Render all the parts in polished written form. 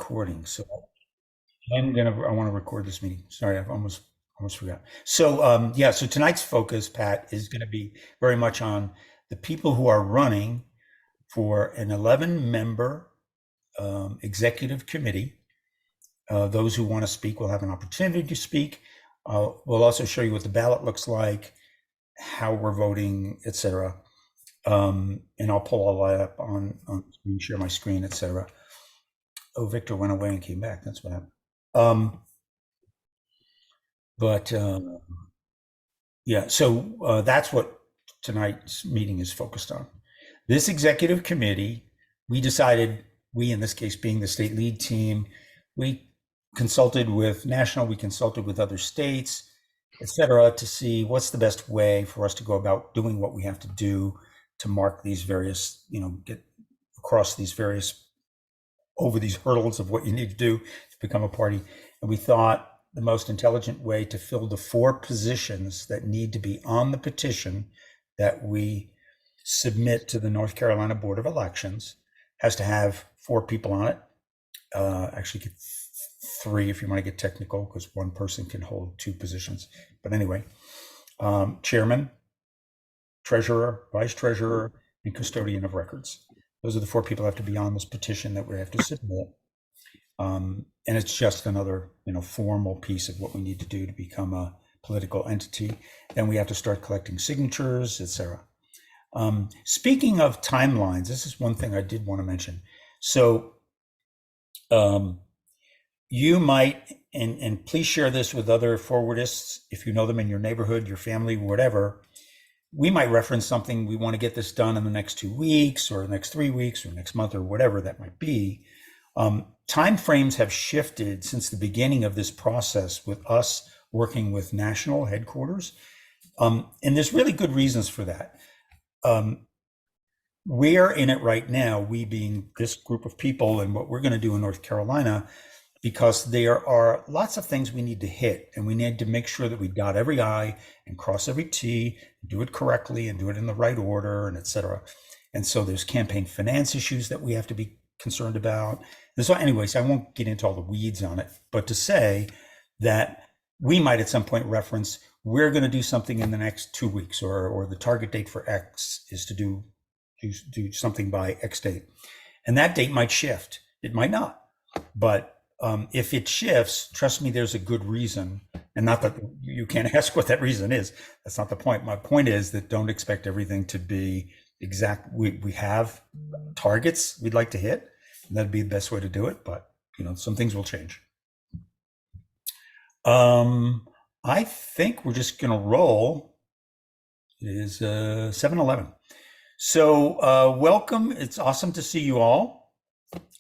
recording. So I want to record this meeting. Sorry, I've almost forgot. So yeah, so tonight's focus, Pat, is going to be very much on the people who are running for an 11-member executive committee. Those who want to speak will have an opportunity to speak. We'll also show you what the ballot looks like, how we're voting, etc. And I'll pull all that up on share my screen, etc. Oh, Victor went away and came back. That's what happened. Yeah, so that's what tonight's meeting is focused on. This executive committee, we decided, we in this case being the state lead team, we consulted with national, we consulted with other states, etc., to see what's the best way for us to go about doing what we have to do to mark these various, get across these various, over these hurdles of what you need to do to become a party. And we thought the most intelligent way to fill the 4 positions that need to be on the petition that we submit to the North Carolina Board of Elections has to have 4 people on it. Actually, 3 if you want to get technical, because one person can hold 2 positions. But anyway, chairman, treasurer, vice treasurer, and custodian of records. Those are the 4 people that have to be on this petition that we have to submit. And it's just another, formal piece of what we need to do to become a political entity. Then we have to start collecting signatures, etc. Speaking of timelines, this is one thing I did want to mention. So you might, and please share this with other forwardists, if you know them in your neighborhood, your family, whatever, we might reference something, we want to get this done in the next 2 weeks or the next 3 weeks or next month or whatever that might be. Time frames have shifted since the beginning of this process with us working with national headquarters. And there's really good reasons for that. We're in it right now, we being this group of people and what we're going to do in North Carolina, because there are lots of things we need to hit, and we need to make sure that we dot every I and cross every T, do it correctly and do it in the right order, and et cetera. And so there's campaign finance issues that we have to be concerned about. And so anyways, I won't get into all the weeds on it, but to say that we might at some point reference, we're going to do something in the next 2 weeks, or the target date for X is to do something by X date. And that date might shift. It might not. But if it shifts, trust me, there's a good reason. And not that you can't ask what that reason is. That's not the point. My point is that don't expect everything to be exact. We have targets we'd like to hit, and that'd be the best way to do it. But, some things will change. I think we're just going to roll. It is 7:11. So welcome. It's awesome to see you all.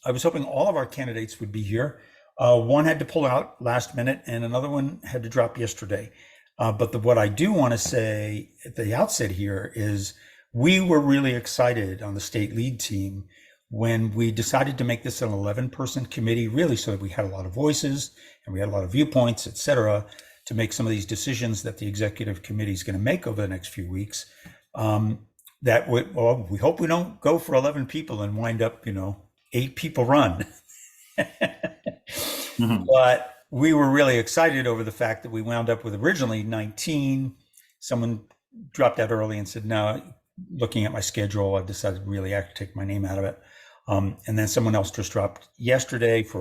I was hoping all of our candidates would be here. One had to pull out last minute, and another one had to drop yesterday. But what I do want to say at the outset here is we were really excited on the state lead team when we decided to make this an 11-person committee, really so that we had a lot of voices and we had a lot of viewpoints, et cetera, to make some of these decisions that the executive committee is going to make over the next few weeks. We hope we don't go for 11 people and wind up, 8 people run. Mm-hmm. But we were really excited over the fact that we wound up with originally 19. Someone dropped out early and said, no, looking at my schedule, I've decided really I have to take my name out of it. And then someone else just dropped yesterday for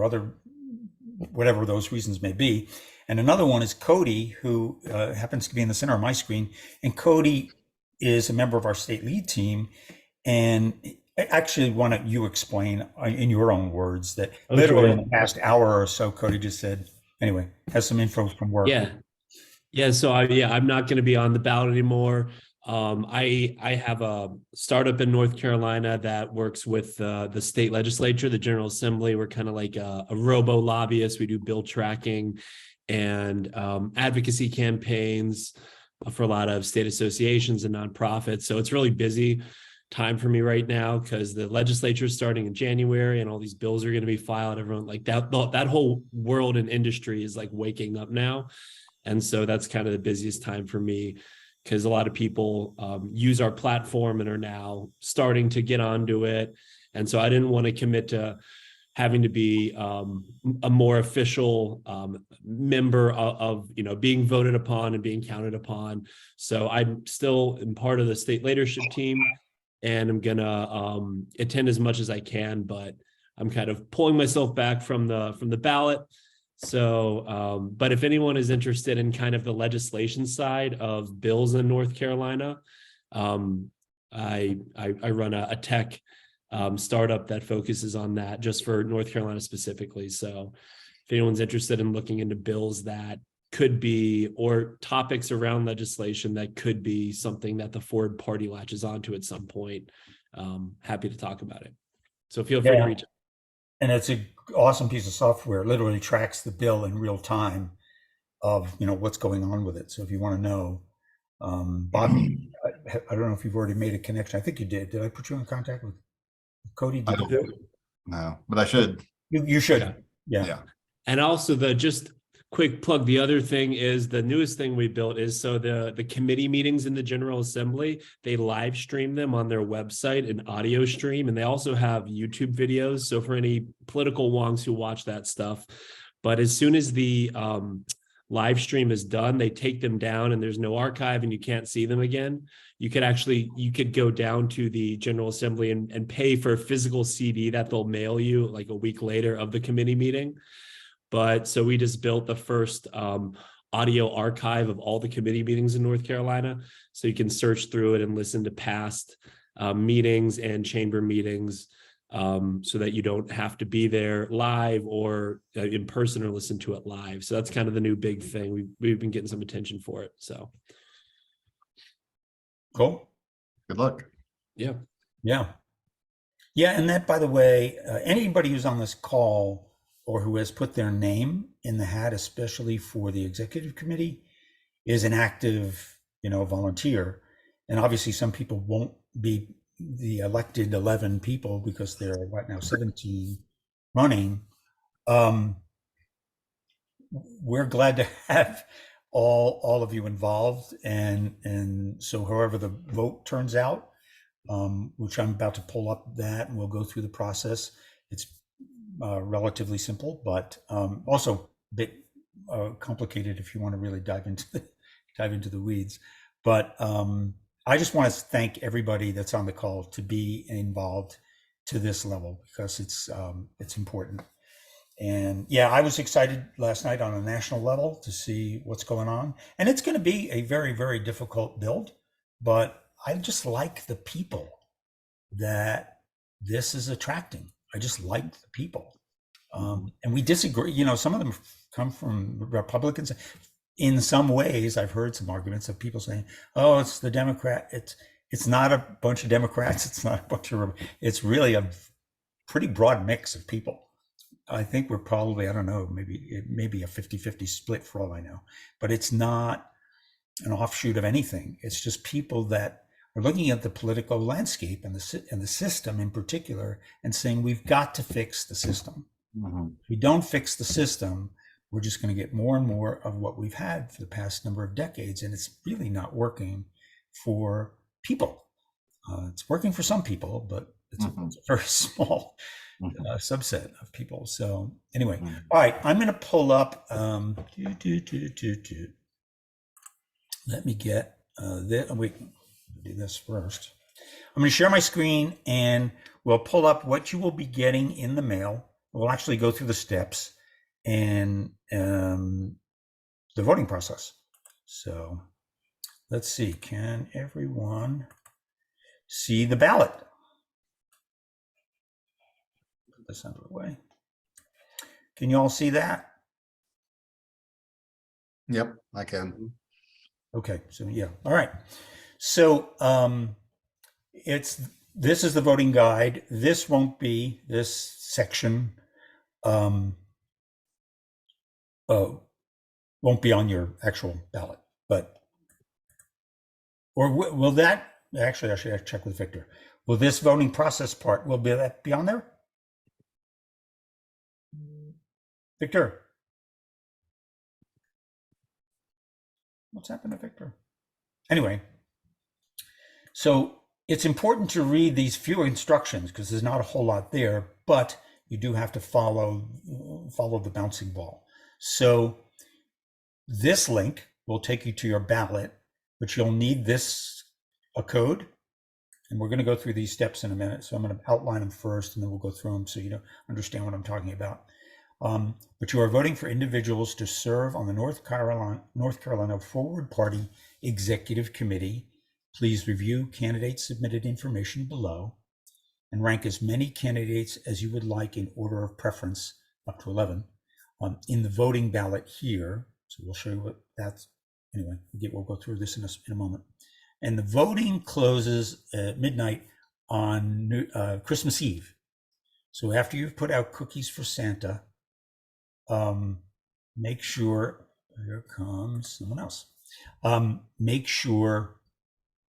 whatever those reasons may be. And another one is Cody, who happens to be in the center of my screen. And Cody is a member of our state lead team. And I actually want you explain in your own words that literally in the past hour or so, Cody just said, anyway, has some info from work. Yeah. So I'm not going to be on the ballot anymore. I have a startup in North Carolina that works with the state legislature, the General Assembly. We're kind of like a robo lobbyist. We do bill tracking and advocacy campaigns for a lot of state associations and nonprofits. So it's really busy time for me right now because the legislature is starting in January and all these bills are going to be filed. Everyone like that whole world and industry is like waking up now. And so that's kind of the busiest time for me because a lot of people use our platform and are now starting to get onto it. And so I didn't want to commit to having to be a more official member of being voted upon and being counted upon. So I'm still in part of the state leadership team, and I'm gonna attend as much as I can, but I'm kind of pulling myself back from the ballot. So, but if anyone is interested in kind of the legislation side of bills in North Carolina, I run a tech startup that focuses on that just for North Carolina specifically. So if anyone's interested in looking into bills that could be, or topics around legislation that could be something that the Ford party latches onto at some point, happy to talk about it. So feel free to reach out. And it's an awesome piece of software. It literally tracks the bill in real time of what's going on with it. So if you want to know, Bob, I don't know if you've already made a connection. I think you did. Did I put you in contact with Cody? I don't know, but I should. You should. Yeah. And also just quick plug, the other thing is the newest thing we built is so the committee meetings in the General Assembly, they live stream them on their website, an audio stream, and they also have YouTube videos. So for any political wonks who watch that stuff, but as soon as the live stream is done, they take them down and there's no archive and you can't see them again. You could go down to the General Assembly and pay for a physical CD that they'll mail you like a week later of the committee meeting. But so we just built the first audio archive of all the committee meetings in North Carolina. So you can search through it and listen to past meetings and chamber meetings, so that you don't have to be there live or in person or listen to it live. So that's kind of the new big thing. We've been getting some attention for it. So cool. Good luck. Yeah. And that, by the way, anybody who's on this call or who has put their name in the hat, especially for the executive committee, is an active, volunteer. And obviously some people won't be the elected 11 people because there are 17 running. We're glad to have all of you involved, and so however the vote turns out, which I'm about to pull up that, and we'll go through the process. It's relatively simple, but also a bit complicated if you want to really dive into the weeds. But I just want to thank everybody that's on the call to be involved to this level, because it's important. And yeah, I was excited last night on a national level to see what's going on. And it's going to be a very, very difficult build, but I just like the people that this is attracting. I just like the people. And we disagree. Some of them come from Republicans. In some ways, I've heard some arguments of people saying, "Oh, it's the Democrat." It's not a bunch of Democrats. It's not a bunch of. It's really a pretty broad mix of people. I think we're probably, I don't know, maybe a 50-50 split for all I know, but it's not an offshoot of anything. It's just people that are looking at the political landscape and the system in particular and saying, we've got to fix the system. Mm-hmm. If we don't fix the system, we're just going to get more and more of what we've had for the past number of decades. And it's really not working for people. It's working for some people, but it's a very small subset of people. So anyway, all right, I'm going to pull up. Let me get this. Wait, do this first. I'm going to share my screen, and we'll pull up what you will be getting in the mail. We'll actually go through the steps and the voting process. So let's see. Can everyone see the ballot? Put this out of the way. Can you all see that? Yep, I can. Okay, so yeah, all right. So this is the voting guide. This won't be this section. Won't be on your actual ballot, or will that? Actually, I should check with Victor. Will this voting process part that be on there? Victor, what's happened to Victor? Anyway, so it's important to read these few instructions because there's not a whole lot there, but you do have to follow the bouncing ball. So this link will take you to your ballot, but you'll need a code. And we're going to go through these steps in a minute. So I'm going to outline them first, and then we'll go through them so you understand what I'm talking about. But you are voting for individuals to serve on the North Carolina Forward Party Executive Committee. Please review candidates' submitted information below and rank as many candidates as you would like in order of preference, up to 11, in the voting ballot here. So we'll show you what that's, anyway, we'll go through this in a moment. And the voting closes at midnight on Christmas Eve. So after you've put out cookies for Santa, make sure, here comes someone else. Make sure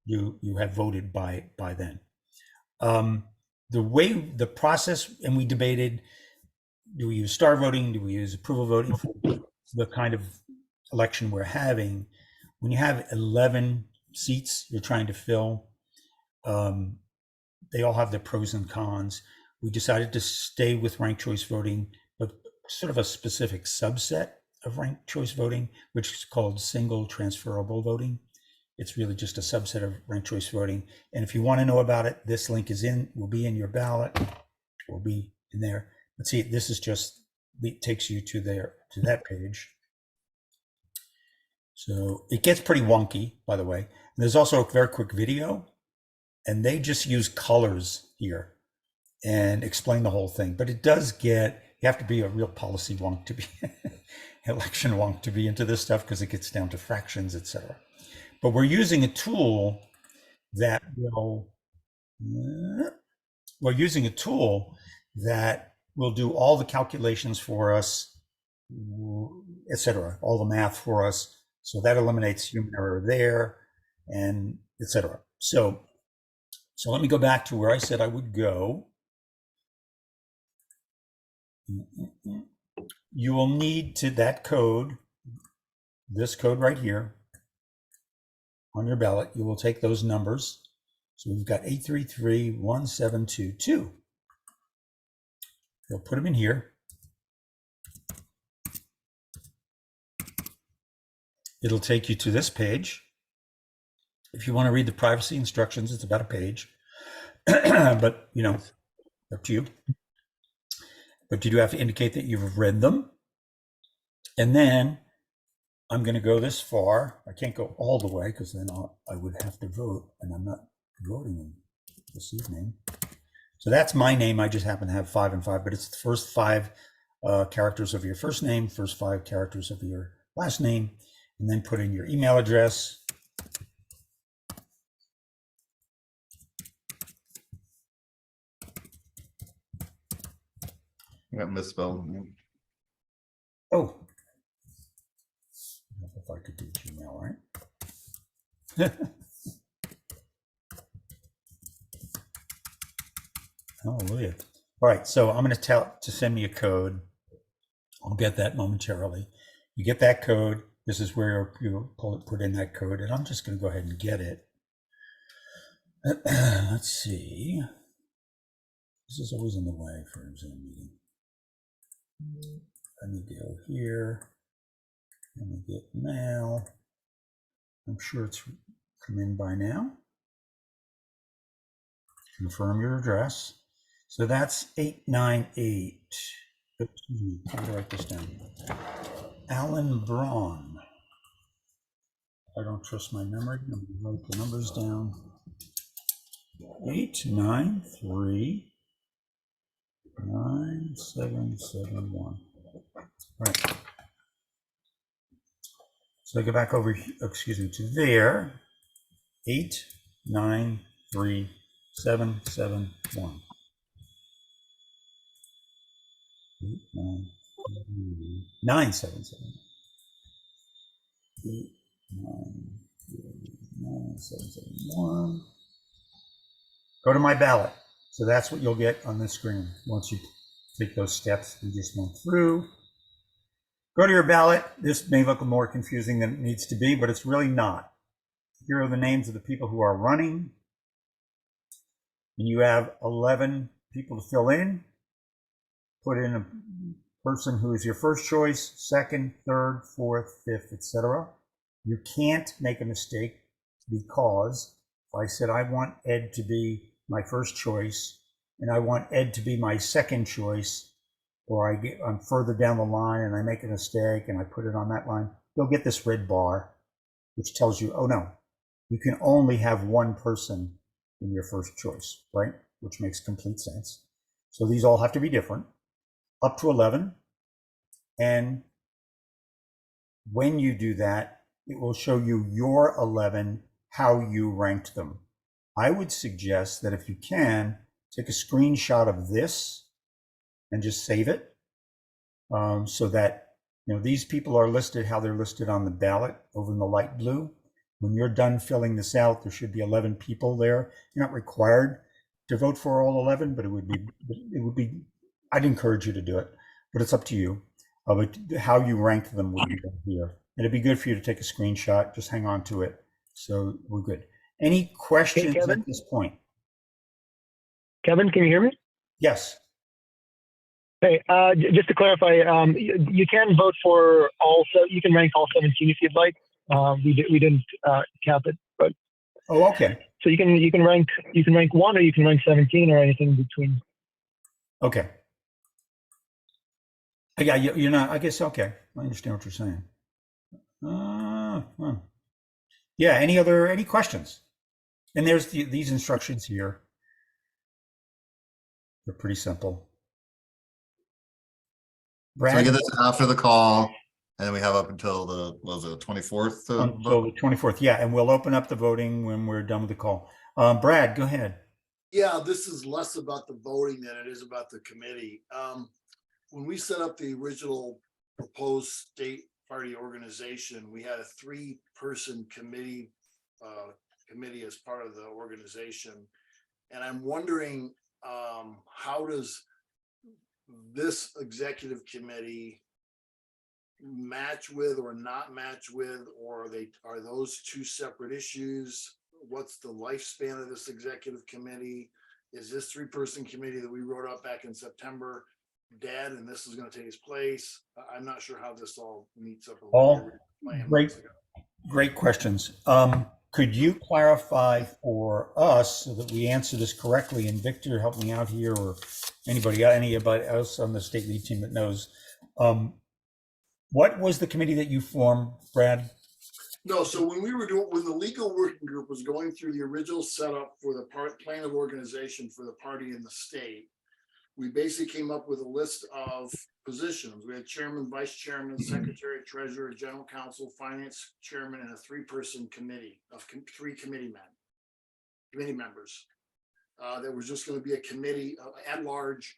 you have voted by then. The process, and we debated, do we use star voting? Do we use approval voting for the kind of election we're having? When you have 11 seats you're trying to fill, they all have their pros and cons. We decided to stay with ranked choice voting, but sort of a specific subset of ranked choice voting, which is called single transferable voting. It's really just a subset of ranked choice voting. And if you want to know about it, this link will be in your ballot, will be in there. Let's see, this is just, it takes you to that page. So it gets pretty wonky, by the way. And there's also a very quick video, and they just use colors here and explain the whole thing. But it does get, you have to be a real policy wonk to be, election wonk to be into this stuff, because it gets down to fractions, etc. But we're using a tool that will do all the calculations for us, etc., all the math for us. So that eliminates human error there, and etc. So let me go back to where I said I would go. You will need that code, this code right here on your ballot. You will take those numbers. So we've got 8331722. You'll put them in here. It'll take you to this page. If you want to read the privacy instructions, it's about a page, but up to you. But you do have to indicate that you've read them. And then I'm going to go this far. I can't go all the way, because then I would have to vote, and I'm not voting this evening. So that's my name. I just happen to have 5 and 5, but it's the first 5 characters of your first name, first 5 characters of your last name, and then put in your email address. I got misspelled. Oh, if I could do Gmail, right? Hallelujah. All right, so I'm going to tell to send me a code. I'll get that momentarily. You get that code. This is where you put in that code, and I'm just going to go ahead and get it. Let's see. This is always in the way for a Zoom meeting. Let me go here. Let me get mail. I'm sure it's come in by now. Confirm your address. So that's 898. Excuse me, how do I write this down? Alan Braun. I don't trust my memory. I'm going to write the numbers down. 8939771. All right. So I go back over, to there. 8939771. 977. 8939771. Go to my ballot. So that's what you'll get on this screen once you take those steps we just went through. Go to your ballot. This may look more confusing than it needs to be, but it's really not. Here are the names of the people who are running. And you have 11 people to fill in. put in a person who is your first choice, second, third, fourth, fifth, etc. You can't make a mistake because if I said I want Ed to be my first choice and I want Ed to be my second choice, or I'm further down the line and I make a mistake and I put it on that line, you'll get this red bar, which tells you, oh no, you can only have one person in your first choice, right? Which makes complete sense. So these all have to be different, up to 11. And when you do that, it will show you your 11, how you ranked them. I would suggest that if you can, take a screenshot of this and just save it, so that these people are listed how they're listed on the ballot over in the light blue. When you're done filling this out, there should be 11 people there. You're not required to vote for all 11, but it would be. I'd encourage you to do it, but it's up to you. But how you rank them would be here. It'd be good for you to take a screenshot. Just hang on to it. So we're good. Any questions at this point? Kevin, can you hear me? Yes. Hey, just to clarify, you can vote for all. So you can rank all 17 if you'd like. We didn't cap it, but okay. So you can rank 1 or you can rank 17 or anything in between. Okay. Yeah, you're not. I guess okay. I understand what you're saying. Yeah. Any questions? And there's these instructions here. They're pretty simple. Brad? So I get this after the call, and then we have up until the 24th. Until the 24th, yeah, and we'll open up the voting when we're done with the call. Brad, go ahead. Yeah, this is less about the voting than it is about the committee. When we set up the original proposed state party organization, we had a 3-person committee as part of the organization, and I'm wondering how does this executive committee match with or not match with, or are those two separate issues? What's the lifespan of this executive committee? Is this 3-person committee that we wrote up back in September dead and this is going to take its place? I'm not sure how this all meets up. All great questions. Could you clarify for us so that we answer this correctly? And Victor, help me out here, or anybody else on the state lead team that knows. What was the committee that you formed, Brad? No, so when the legal working group was going through the original setup for the plan of organization for the party in the state, we basically came up with a list of positions. We had chairman, vice chairman, secretary, treasurer, general counsel, finance chairman, and a 3-person committee of 3 committee members. There was just going to be a committee of at large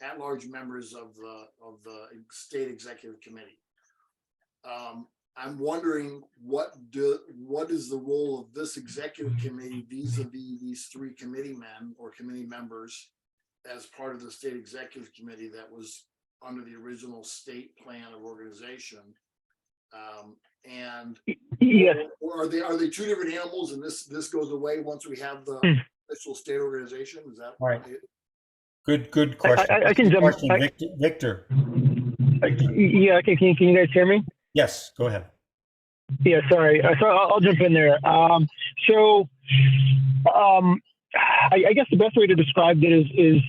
members of the state executive committee. I'm wondering what is the role of this executive committee vis-a-vis these 3 committee men or committee members as part of the state executive committee that was under the original state plan of organization. And yes. Or are they 2 different animals, and this goes away once we have the official state organization? Is that right? Good question. I can jump. Victor. Yeah. Okay. Can you guys hear me? Yes. Go ahead. Yeah. Sorry. So I'll jump in there. I guess the best way to describe it is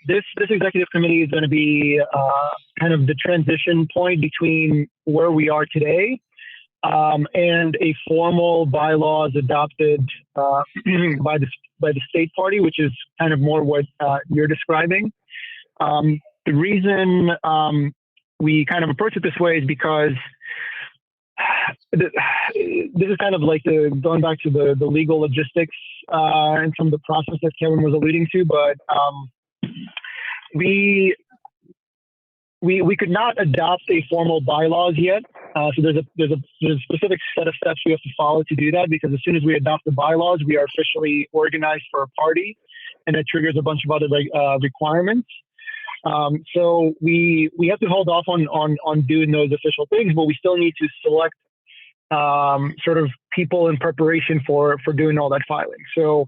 this executive committee is going to be kind of the transition point between where we are today and a formal bylaws adopted by the state party, which is kind of more what you're describing. The reason we kind of approach it this way is because this is kind of like going back to the legal logistics and some of the process that Kevin was alluding to, but we could not adopt a formal bylaws yet. So there's a specific set of steps we have to follow to do that, because as soon as we adopt the bylaws, we are officially organized for a party, and that triggers a bunch of other requirements. So we have to hold off on doing those official things, but we still need to select sort of people in preparation for doing all that filing. So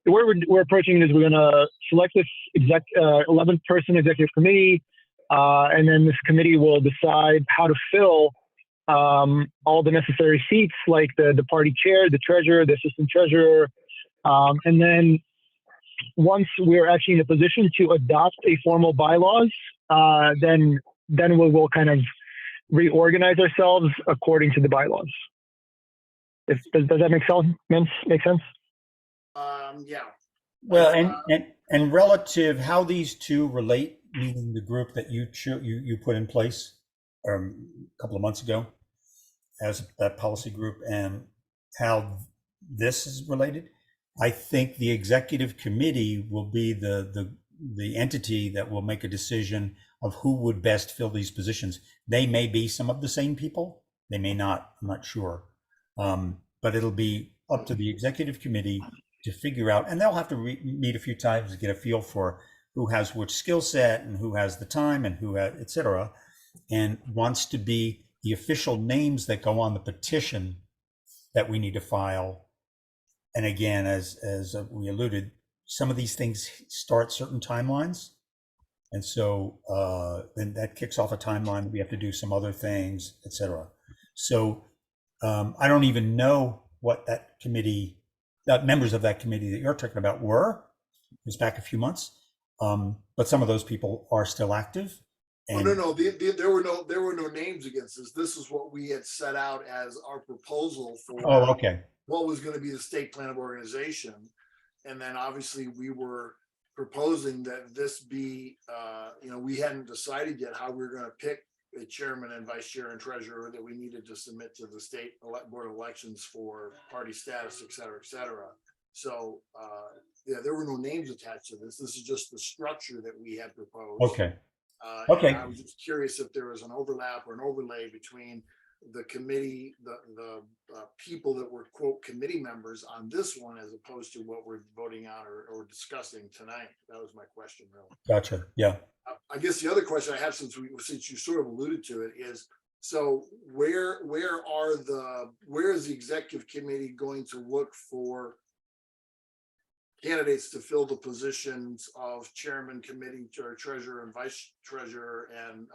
the way we're approaching it is we're going to select this 11-person executive committee. And then this committee will decide how to fill all the necessary seats, like the party chair, the treasurer, the assistant treasurer. And then once we're actually in a position to adopt a formal bylaws, then we will kind of reorganize ourselves according to the bylaws. Does that make sense? Yeah. Well, and relative how these two relate, meaning the group that you put in place a couple of months ago as that policy group, and how this is related. I think the executive committee will be the entity that will make a decision of who would best fill these positions. They may be some of the same people, they may not, I'm not sure. But it'll be up to the executive committee to figure out, and they'll have to meet a few times to get a feel for who has which skill set and who has the time and who has, et cetera, and wants to be the official names that go on the petition that we need to file. And again, as we alluded, some of these things start certain timelines. And so then that kicks off a timeline. We have to do some other things, et cetera. So I don't even know what that committee, members of that committee that you're talking about were. It was back a few months. But some of those people are still active. And no, there were no names against this. This is what we had set out as our proposal for what was going to be the state plan of organization. And then obviously we were proposing that this be, we hadn't decided yet how we were going to pick a chairman and vice chair and treasurer that we needed to submit to the state board of elections for party status, et cetera, et cetera. So there were no names attached to this. This is just the structure that we had proposed. Okay. And I was just curious if there was an overlap or an overlay between the committee, the people that were quote committee members on this one, as opposed to what we're voting on or discussing tonight. That was my question, really. Gotcha. Yeah. I guess the other question I have, since you sort of alluded to it, is so where is the executive committee going to look for candidates to fill the positions of chairman, committee, treasurer, and vice treasurer, and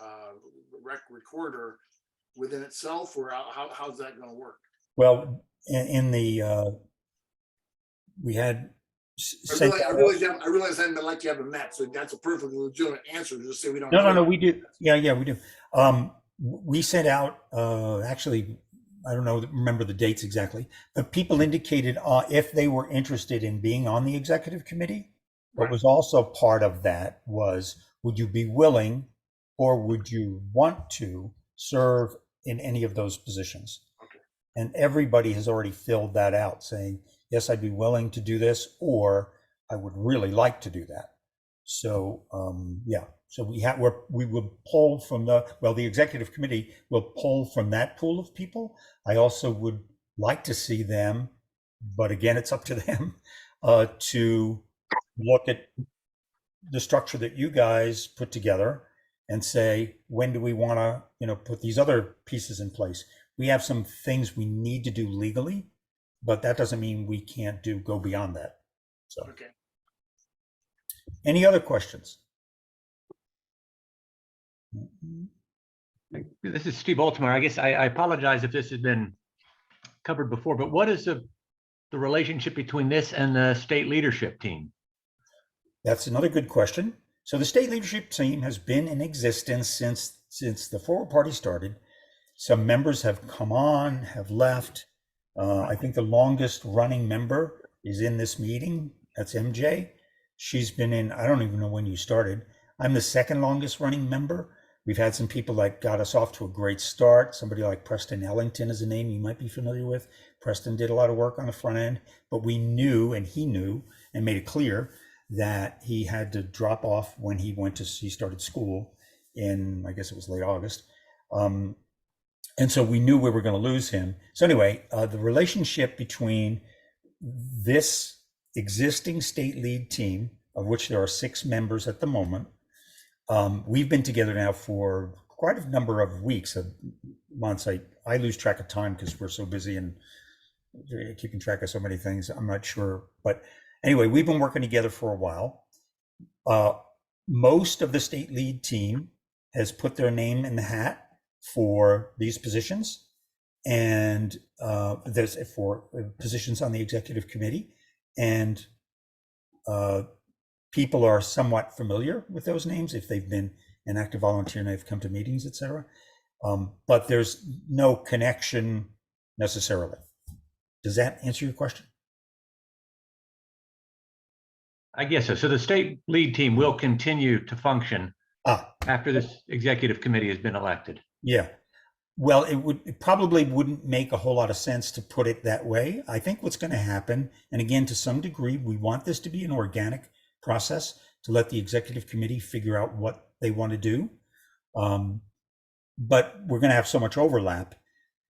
recorder within itself, or how's that going to work? Well, in the we had. I realize I haven't like you haven't met, so that's a perfectly legitimate answer. Just say we don't. No, we do. Yeah, we do. We sent out actually. I don't remember the dates exactly, but people indicated if they were interested in being on the executive committee. What was also part of that was, would you be willing or would you want to serve in any of those positions? Okay. And everybody has already filled that out, saying, yes, I'd be willing to do this, or I would really like to do that. So, So we will pull from the executive committee will pull from that pool of people. I also would like to see them, but again, it's up to them to look at the structure that you guys put together and say, when do we want to, put these other pieces in place? We have some things we need to do legally, but that doesn't mean we can't go beyond that. So, okay. Any other questions? This is Steve Altamar. I guess I apologize if this has been covered before, but what is the relationship between this and the state leadership team? That's another good question. So the state leadership team has been in existence since the forward party started. Some members have come on, have left. I think the longest running member is in this meeting. That's MJ. She's been in, I don't even know when you started. I'm the second longest running member. We've had some people that got us off to a great start. Somebody like Preston Ellington is a name you might be familiar with. Preston did a lot of work on the front end, but we knew, and he knew, and made it clear that he had to drop off when he started school in, I guess it was late August. And so we knew we were going to lose him. So anyway, the relationship between this existing state lead team, of which there are 6 members at the moment, we've been together now for quite a number of weeks, months. I lose track of time because we're so busy and keeping track of so many things. I'm not sure, but anyway, we've been working together for a while. Most of the state lead team has put their name in the hat for these positions, and there's for positions on the executive committee, and people are somewhat familiar with those names if they've been an active volunteer and they've come to meetings, etc. But there's no connection necessarily. Does that answer your question? I guess so. So the state lead team will continue to function after this executive committee has been elected. Yeah. Well, it probably wouldn't make a whole lot of sense to put it that way. I think what's going to happen, and again, to some degree, we want this to be an organic process to let the executive committee figure out what they want to do. But we're going to have so much overlap.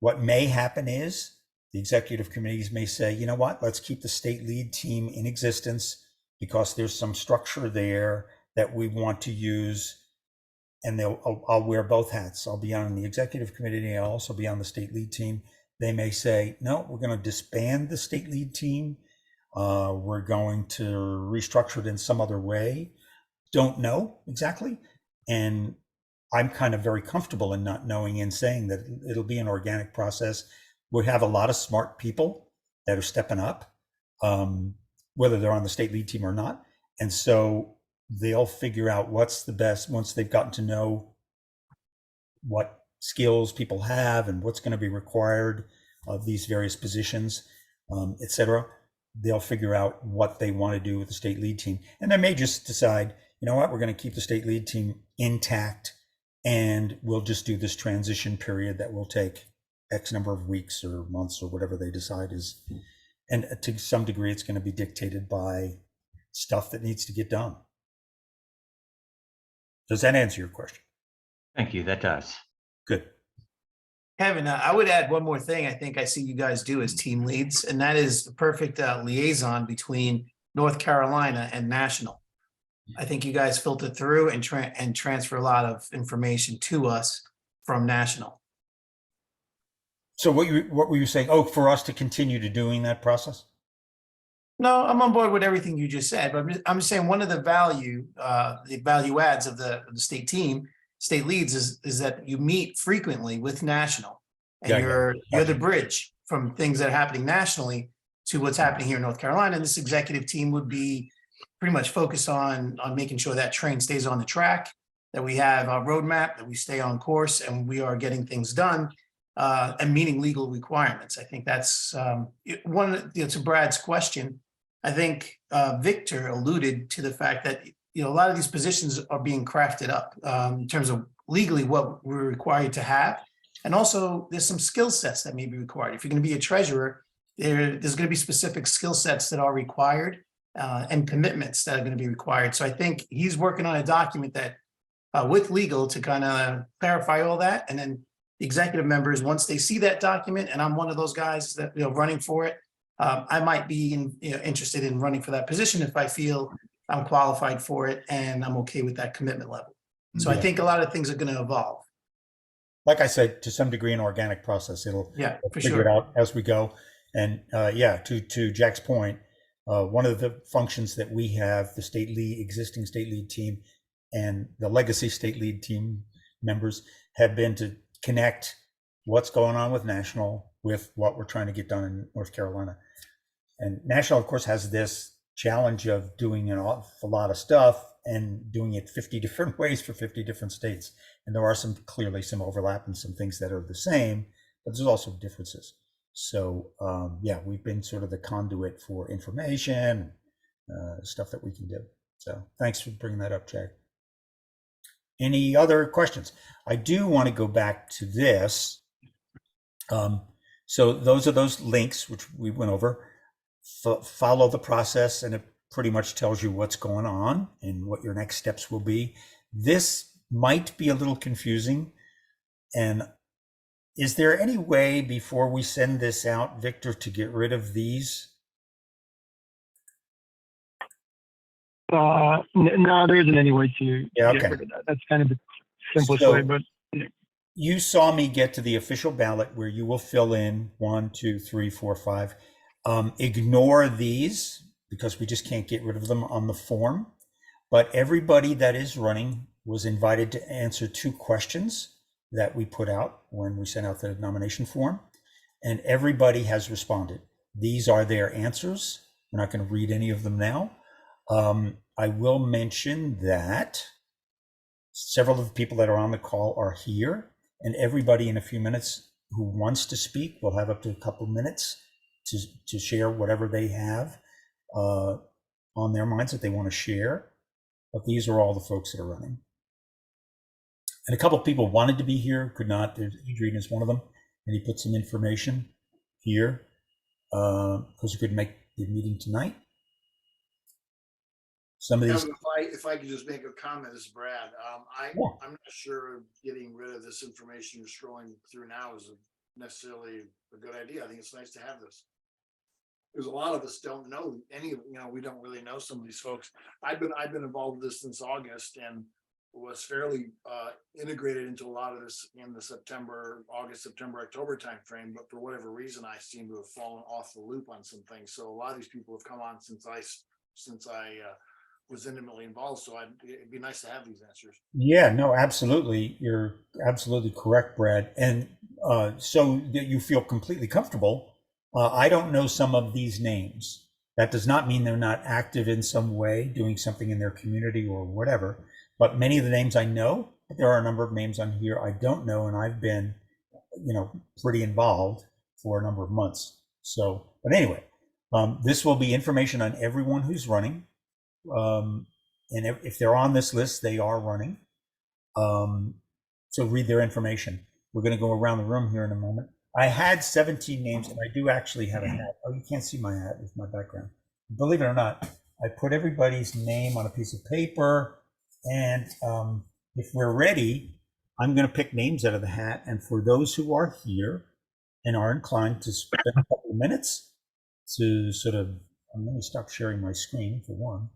What may happen is the executive committees may say, you know what, let's keep the state lead team in existence because there's some structure there that we want to use. And I'll wear both hats. I'll be on the executive committee and I'll also be on the state lead team. They may say, no, we're going to disband the state lead team. We're going to restructure it in some other way. Don't know exactly. And I'm kind of very comfortable in not knowing and saying that it'll be an organic process. We have a lot of smart people that are stepping up, whether they're on the state lead team or not. And so they'll figure out what's the best once they've gotten to know what skills people have and what's going to be required of these various positions, et cetera. They'll figure out what they want to do with the state lead team. And they may just decide, you know what, we're going to keep the state lead team intact and we'll just do this transition period that will take X number of weeks or months or whatever they decide is. And to some degree, it's going to be dictated by stuff that needs to get done. Does that answer your question? Thank you. That does. Good. Kevin, I would add one more thing I think I see you guys do as team leads, and that is the perfect liaison between North Carolina and National. I think you guys filter through and transfer a lot of information to us from National. So what were you saying? Oh, for us to continue to doing that process? No, I'm on board with everything you just said, but I'm just saying one of the value adds of the state team, state leads is that you meet frequently with National, and you're the bridge from things that are happening nationally to what's happening here in North Carolina. And this executive team would be pretty much focused on making sure that train stays on the track, that we have a roadmap, that we stay on course, and we are getting things done and meeting legal requirements. I think that's to Brad's question. I think Victor alluded to the fact that a lot of these positions are being crafted up in terms of legally what we're required to have, and also there's some skill sets that may be required. If you're going to be a treasurer, there's going to be specific skill sets that are required and commitments that are going to be required. So I think he's working on a document that with legal to kind of clarify all that, and then the executive members, once they see that document, and I'm one of those guys that running for it. I might be interested in running for that position if I feel I'm qualified for it and I'm okay with that commitment level. So I think a lot of things are going to evolve. Like I said, to some degree, an organic process. It'll figure it out as we go. And to Jack's point, one of the functions that we have, the existing state lead team and the legacy state lead team members have been to connect what's going on with National with what we're trying to get done in North Carolina. And National, of course, has this challenge of doing an awful lot of stuff and doing it 50 different ways for 50 different states. And there are clearly some overlap and some things that are the same, but there's also differences. So we've been sort of the conduit for information, stuff that we can do. So thanks for bringing that up, Jack. Any other questions? I do want to go back to this. So those are those links, which we went over. Follow the process, and it pretty much tells you what's going on and what your next steps will be. This might be a little confusing. And is there any way before we send this out, Victor, to get rid of these? No, there isn't any way to get rid of that. That's kind of the simplest way, but you saw me get to the official ballot where you will fill in 1, 2, 3, 4, 5. Ignore these because we just can't get rid of them on the form. But everybody that is running was invited to answer 2 questions that we put out when we sent out the nomination form, and everybody has responded. These are their answers. We're not going to read any of them now. I will mention that several of the people that are on the call are here, and everybody in a few minutes who wants to speak will have up to a couple minutes to share whatever they have on their minds that they want to share. But these are all the folks that are running. And a couple of people wanted to be here, could not. There's Adrian is one of them, and he put some information here because he couldn't make the meeting tonight. Some of these. Kevin, if I could just make a comment, this is Brad. I'm not sure getting rid of this information you're scrolling through now is necessarily a good idea. I think it's nice to have this. Because a lot of us don't know we don't really know some of these folks. I've been involved with this since August and was fairly integrated into a lot of this in the August, September, October timeframe. But for whatever reason, I seem to have fallen off the loop on some things. So a lot of these people have come on since I was intimately involved. So it'd be nice to have these answers. Yeah, no, absolutely. You're absolutely correct, Brad. And so that you feel completely comfortable. I don't know some of these names. That does not mean they're not active in some way, doing something in their community or whatever. But many of the names I know, but there are a number of names on here I don't know, and I've been, pretty involved for a number of months. So, but anyway, this will be information on everyone who's running. And if they're on this list, they are running. So read their information. We're going to go around the room here in a moment. I had 17 names, and I do actually have a hat. Oh, you can't see my hat with my background. Believe it or not, I put everybody's name on a piece of paper, and if we're ready, I'm going to pick names out of the hat. And for those who are here and are inclined to spend a couple of minutes to sort of, I'm going to stop sharing my screen for one,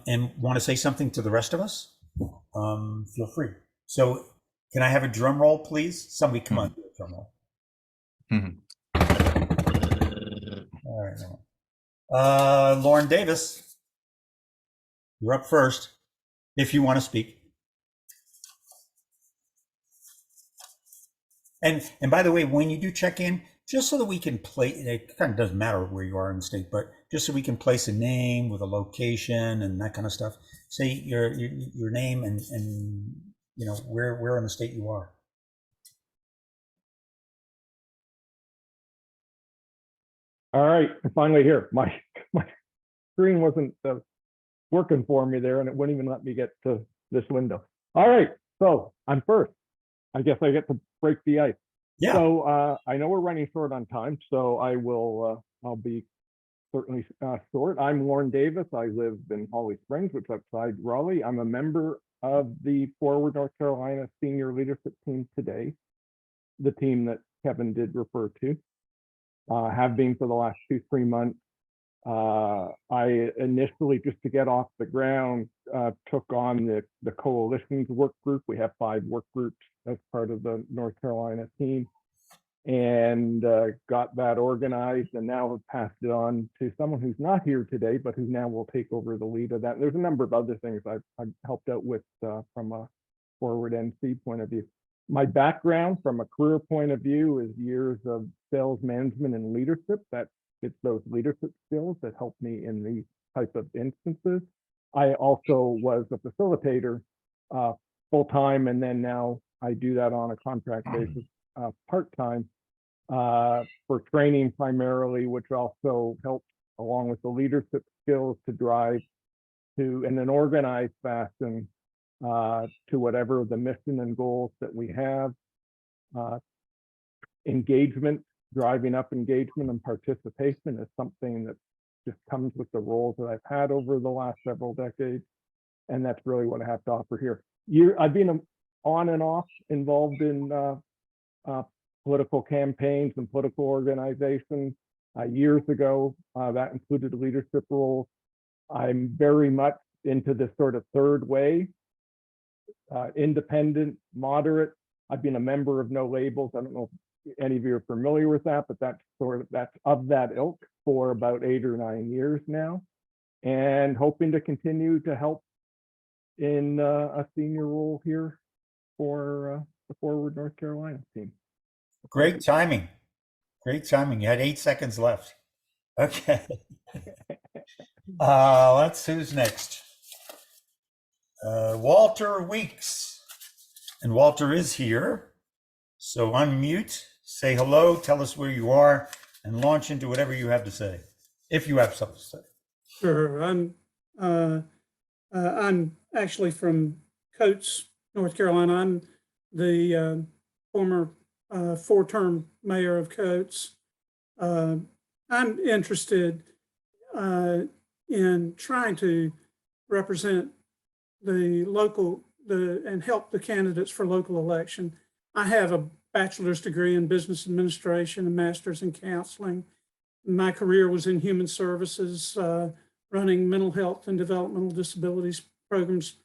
and want to say something to the rest of us, feel free. So can I have a drum roll, please? Somebody come on, do a drum roll. All right. Lauren Davis, you're up first, if you want to speak. And by the way, when you do check in, just so that we can place, it kind of doesn't matter where you are in the state, but just so we can place a name with a location and that kind of stuff. Say your name and where in the state you are. All right, I'm finally here. My screen wasn't working for me there, and it wouldn't even let me get to this window. All right, so I'm first. I guess I get to break the ice. Yeah. So I know we're running short on time, so I'll be certainly short. I'm Lauren Davis. I live in Holly Springs, which is outside Raleigh. I'm a member of the Forward North Carolina Senior Leadership Team today, the team that Kevin did refer to. Have been for the last 2-3 months. I initially, just to get off the ground, took on the coalitions work group. We have 5 work groups as part of the North Carolina team, and got that organized, and now have passed it on to someone who's not here today, but who now will take over the lead of that. And there's a number of other things I've helped out with from a Forward NC point of view. My background from a career point of view is years of sales management and leadership. It's those leadership skills that help me in these type of instances. I also was a facilitator full-time, and then now I do that on a contract basis part-time for training primarily, which also helps along with the leadership skills to drive to, in an organized fashion, to whatever the mission and goals that we have. Engagement, driving up engagement and participation is something that just comes with the roles that I've had over the last several decades. And that's really what I have to offer here. I've been on and off involved in political campaigns and political organizations. Years ago, that included leadership roles. I'm very much into this sort of third way, independent, moderate. I've been a member of No Labels. I don't know if any of you are familiar with that, but that's of that ilk for about 8 or 9 years now, and hoping to continue to help in a senior role here for the Forward North Carolina team. Great timing. Great timing. You had 8 seconds left. Okay. Who's next? Walter Weeks. And Walter is here. So unmute, say hello, tell us where you are, and launch into whatever you have to say, if you have something to say. Sure. I'm actually from Coates, North Carolina. I'm the former 4-term mayor of Coates. I'm interested in trying to represent the local and help the candidates for local election. I have a bachelor's degree in business administration and master's in counseling. My career was in human services, running mental health and developmental disabilities programs,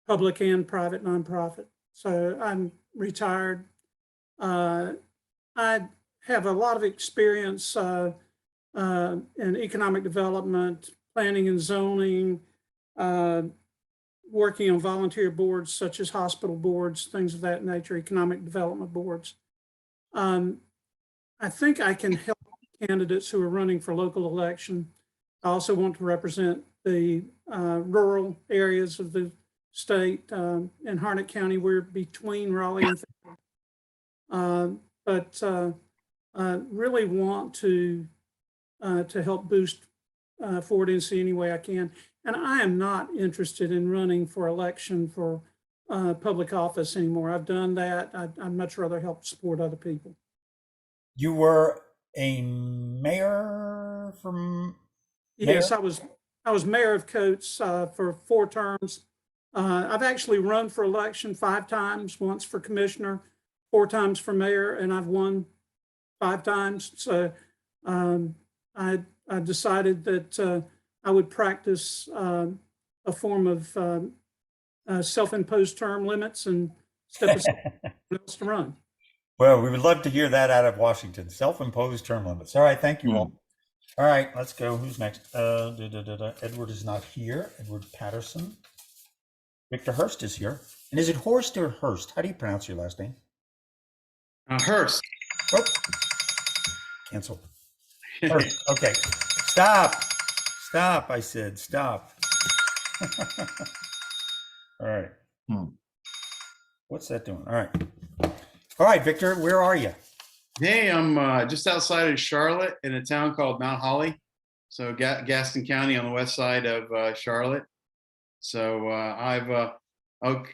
public and private nonprofit. So I'm retired. I have a lot of experience in economic development, planning and zoning, working on volunteer boards such as hospital boards, things of that nature, economic development boards. I think I can help candidates who are running for local election. I also want to represent the rural areas of the state. In Harnett County, we're between Raleigh and but really want to help boost Forward NC any way I can. And I am not interested in running for election for public office anymore. I've done that. I'd much rather help support other people. You were a mayor from? Yes, mayor? I was mayor of Coates for 4 terms. I've actually run for election 5 times, once for commissioner, 4 times for mayor, and I've won 5 times. So I decided that I would practice a form of self-imposed term limits and step aside else to run. Well, we would love to hear that out of Washington. Self-imposed term limits. All right, thank you all. All right, let's go. Who's next? Edward is not here. Edward Patterson. Victor Hurst is here. And is it Horst or Hurst? How do you pronounce your last name? Hurst. Oh. Cancel. Hurst. Okay. Stop. Stop, I said. Stop. All right. What's that doing? All right. All right, Victor, where are you? Hey, I'm just outside of Charlotte in a town called Mount Holly. So Gaston County on the west side of Charlotte. So I'm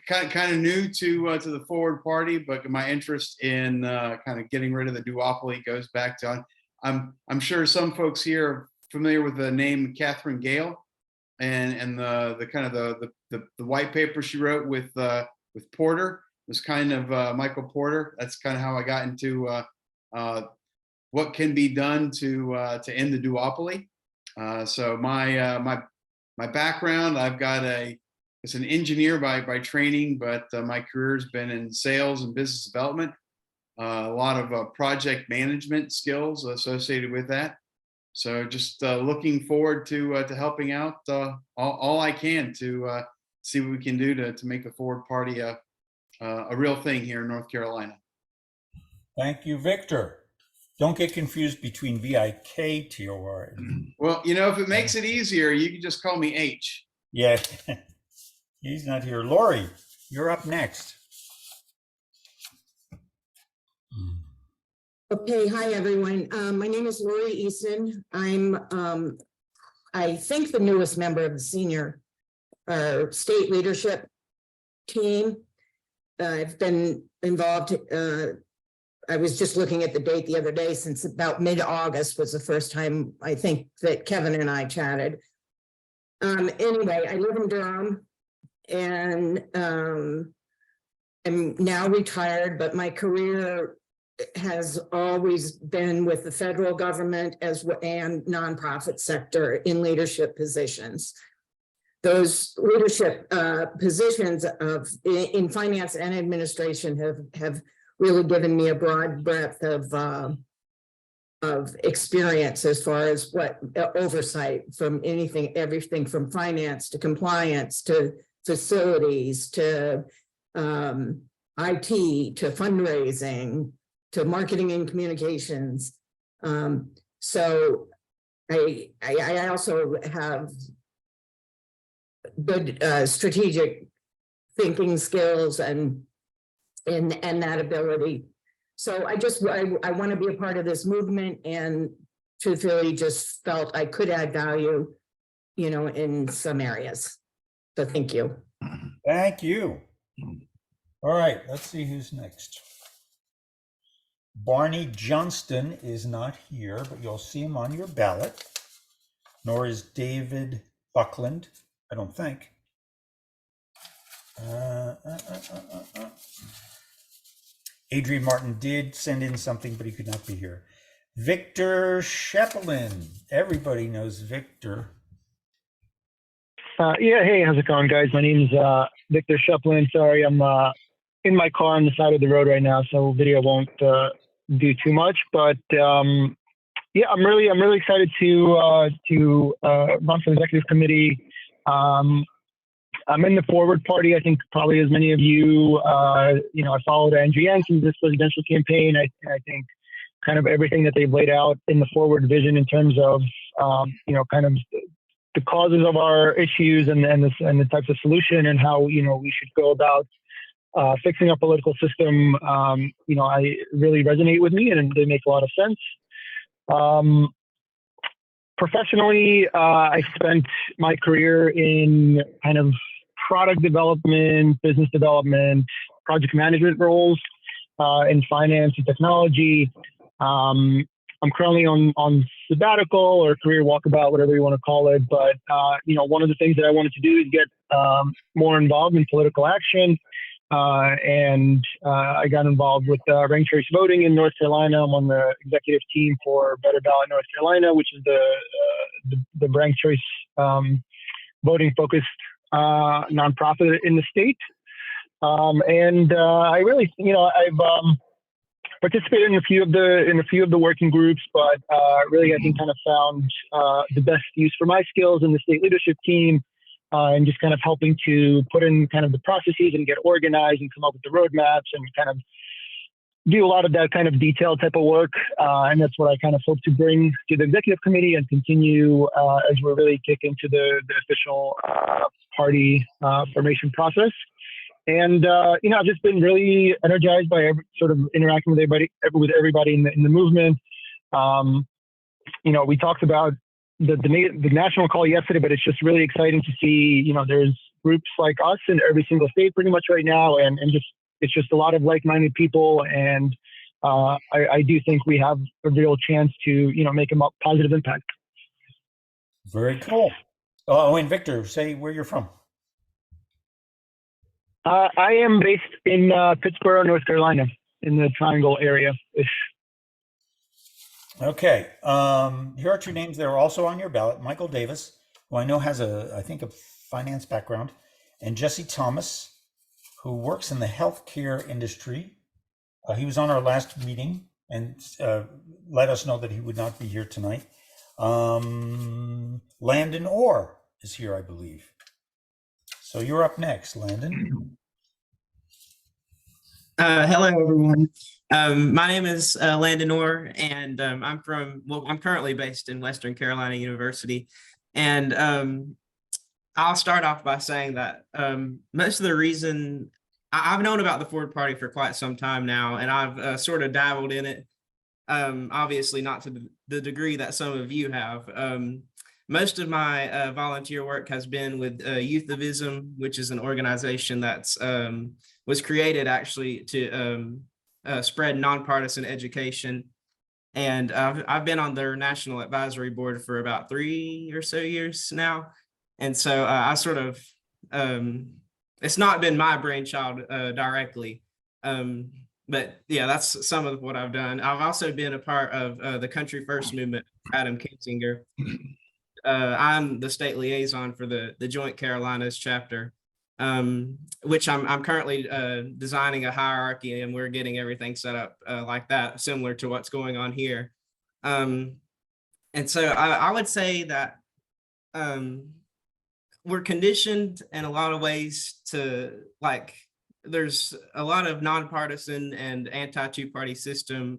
kind of new to the Forward Party, but my interest in kind of getting rid of the duopoly goes back to, I'm sure some folks here are familiar with the name Catherine Gale and the kind of the white paper she wrote with Porter. It was kind of Michael Porter. That's kind of how I got into what can be done to end the duopoly. So my background, it's an engineer by training, but my career's been in sales and business development. A lot of project management skills associated with that. So just looking forward to helping out all I can to see what we can do to make the Forward Party a real thing here in North Carolina. Thank you, Victor. Don't get confused between VIKTOR. Well, if it makes it easier, you can just call me H. Yeah, he's not here. Lori, you're up next. Okay, hi everyone. My name is Lori Easton. I'm, I think, the newest member of the senior state leadership team. I've been involved. I was just looking at the date the other day, since about mid-August was the first time I think that Kevin and I chatted. Anyway, I live in Durham and I'm now retired, but my career has always been with the federal government and nonprofit sector in leadership positions. Those leadership positions in finance and administration have really given me a broad breadth of experience as far as what oversight from everything from finance to compliance to facilities to IT to fundraising to marketing and communications. So I also have good strategic thinking skills and that ability. So I want to be a part of this movement, and truthfully just felt I could add value, in some areas. So thank you. Thank you. All right, let's see who's next. Barney Johnston is not here, but you'll see him on your ballot. Nor is David Buckland, I don't think. Adrian Martin did send in something, but he could not be here. Victor Shepelin. Everybody knows Victor. Yeah, hey, how's it going, guys? My name's Victor Shepelin. Sorry, I'm in my car on the side of the road right now, so video won't do too much. But yeah, I'm really excited to run for the executive committee. I'm in the Forward Party. I think probably as many of you, I followed Andrew Jensen's presidential campaign. I think kind of everything that they've laid out in the Forward vision in terms of, kind of the causes of our issues and the types of solution and how, we should go about fixing our political system. I really resonate with me and they make a lot of sense. Professionally, I spent my career in kind of product development, business development, project management roles in finance and technology. I'm currently on sabbatical or career walkabout, whatever you want to call it. But, one of the things that I wanted to do is get more involved in political action. And I got involved with ranked choice voting in North Carolina. I'm on the executive team for Better Ballot North Carolina, which is the ranked choice voting focused nonprofit in the state. And I really, I've participated in a few of the working groups, but really I think kind of found the best use for my skills in the state leadership team. And just kind of helping to put in kind of the processes and get organized and come up with the roadmaps and kind of do a lot of that kind of detailed type of work. And that's what I kind of hope to bring to the executive committee and continue as we're really kick into the official party formation process. And, I've just been really energized by sort of interacting with everybody in the movement. We talked about the national call yesterday, but it's just really exciting to see, there's groups like us in every single state pretty much right now. And it's just a lot of like-minded people. And I do think we have a real chance to, make a positive impact. Very cool. Oh, and Victor, say where you're from. I am based in Pittsburgh, North Carolina, in the Triangle area-ish. Okay. Here are two names that are also on your ballot. Michael Davis, who I know has I think a finance background, and Jesse Thomas, who works in the healthcare industry. He was on our last meeting and let us know that he would not be here tonight. Landon Orr is here, I believe. So you're up next, Landon. Hello, everyone. My name is Landon Orr, and I'm currently based in Western Carolina University. And I'll start off by saying that most of the reason I've known about the Forward Party for quite some time now, and I've sort of dabbled in it, obviously not to the degree that some of you have. Most of my volunteer work has been with Youth of Ism, which is an organization that's was created actually to spread nonpartisan education. And I've been on their national advisory board for about 3 or so years now. And so I sort of, it's not been my brainchild directly. But yeah, that's some of what I've done. I've also been a part of the Country First movement, Adam Kinzinger. I'm the state liaison for the Joint Carolinas chapter, which I'm currently designing a hierarchy, and we're getting everything set up like that, similar to what's going on here. And so I would say that one we're conditioned in a lot of ways to like, there's a lot of nonpartisan and anti-two-party system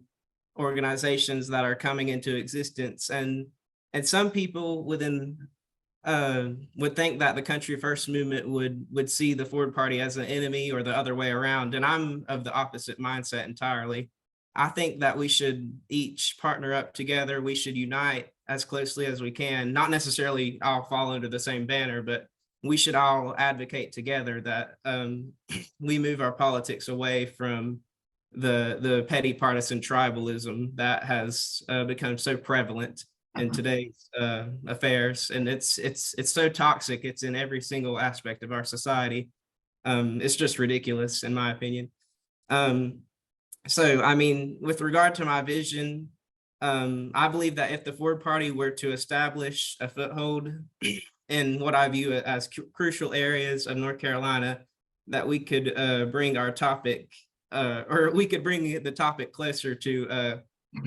organizations that are coming into existence, and some people within would think that the Country First movement would see the Ford Party as an enemy or the other way around, and I'm of the opposite mindset entirely. I think that we should each partner up together. We should unite as closely as we can, not necessarily all fall under the same banner, but we should all advocate together that we move our politics away from the petty partisan tribalism that has become so prevalent in today's affairs, and it's so toxic. It's in every single aspect of our society. It's just ridiculous, in my opinion. So, I mean, with regard to my vision, I believe that if the Ford Party were to establish a foothold in what I view as crucial areas of North Carolina, that we could bring our topic, or we could bring the topic closer to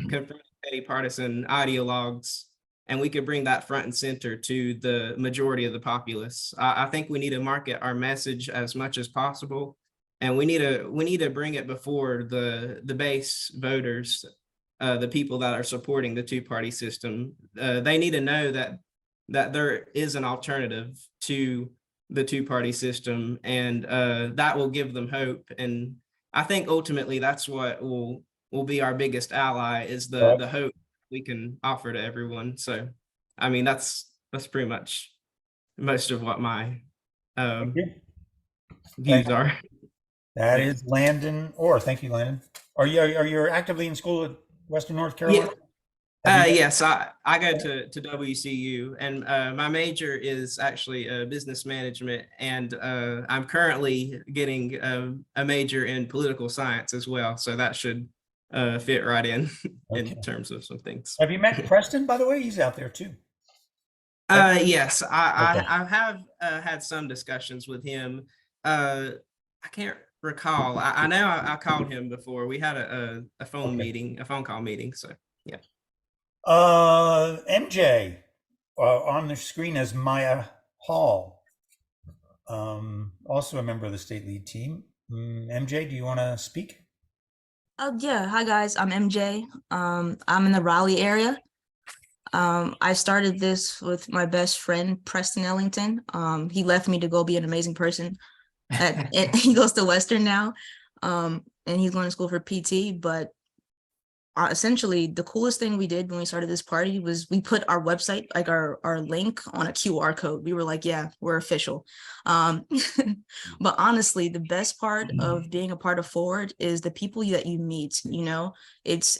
confronting petty partisan ideologues, and we could bring that front and center to the majority of the populace. I think we need to market our message as much as possible, and we need to bring it before the base voters, the people that are supporting the two-party system. They need to know that there is an alternative to the two-party system, and that will give them hope. And I think ultimately that's what will be our biggest ally, is the hope we can offer to everyone. So, I mean, that's pretty much most of what my views are. That is Landon Orr. Thank you, Landon. Are you actively in school at Western North Carolina? Yes, I go to WCU, and my major is actually business management, and I'm currently getting a major in political science as well. So that should fit right in terms of some things. Have you met Preston, by the way? He's out there too. Yes, I have had some discussions with him. I can't recall. I know I called him before. We had a phone meeting, a phone call meeting. So yeah. MJ on the screen as Maya Hall, also a member of the state lead team. MJ, do you want to speak? Yeah, hi guys, I'm MJ. I'm in the Raleigh area. I started this with my best friend, Preston Ellington. He left me to go be an amazing person. He goes to Western now, and he's going to school for PT. But essentially, the coolest thing we did when we started this party was we put our website, like our link, on a QR code. We were like, yeah, we're official. But honestly, the best part of being a part of Forward is the people that you meet. You know, it's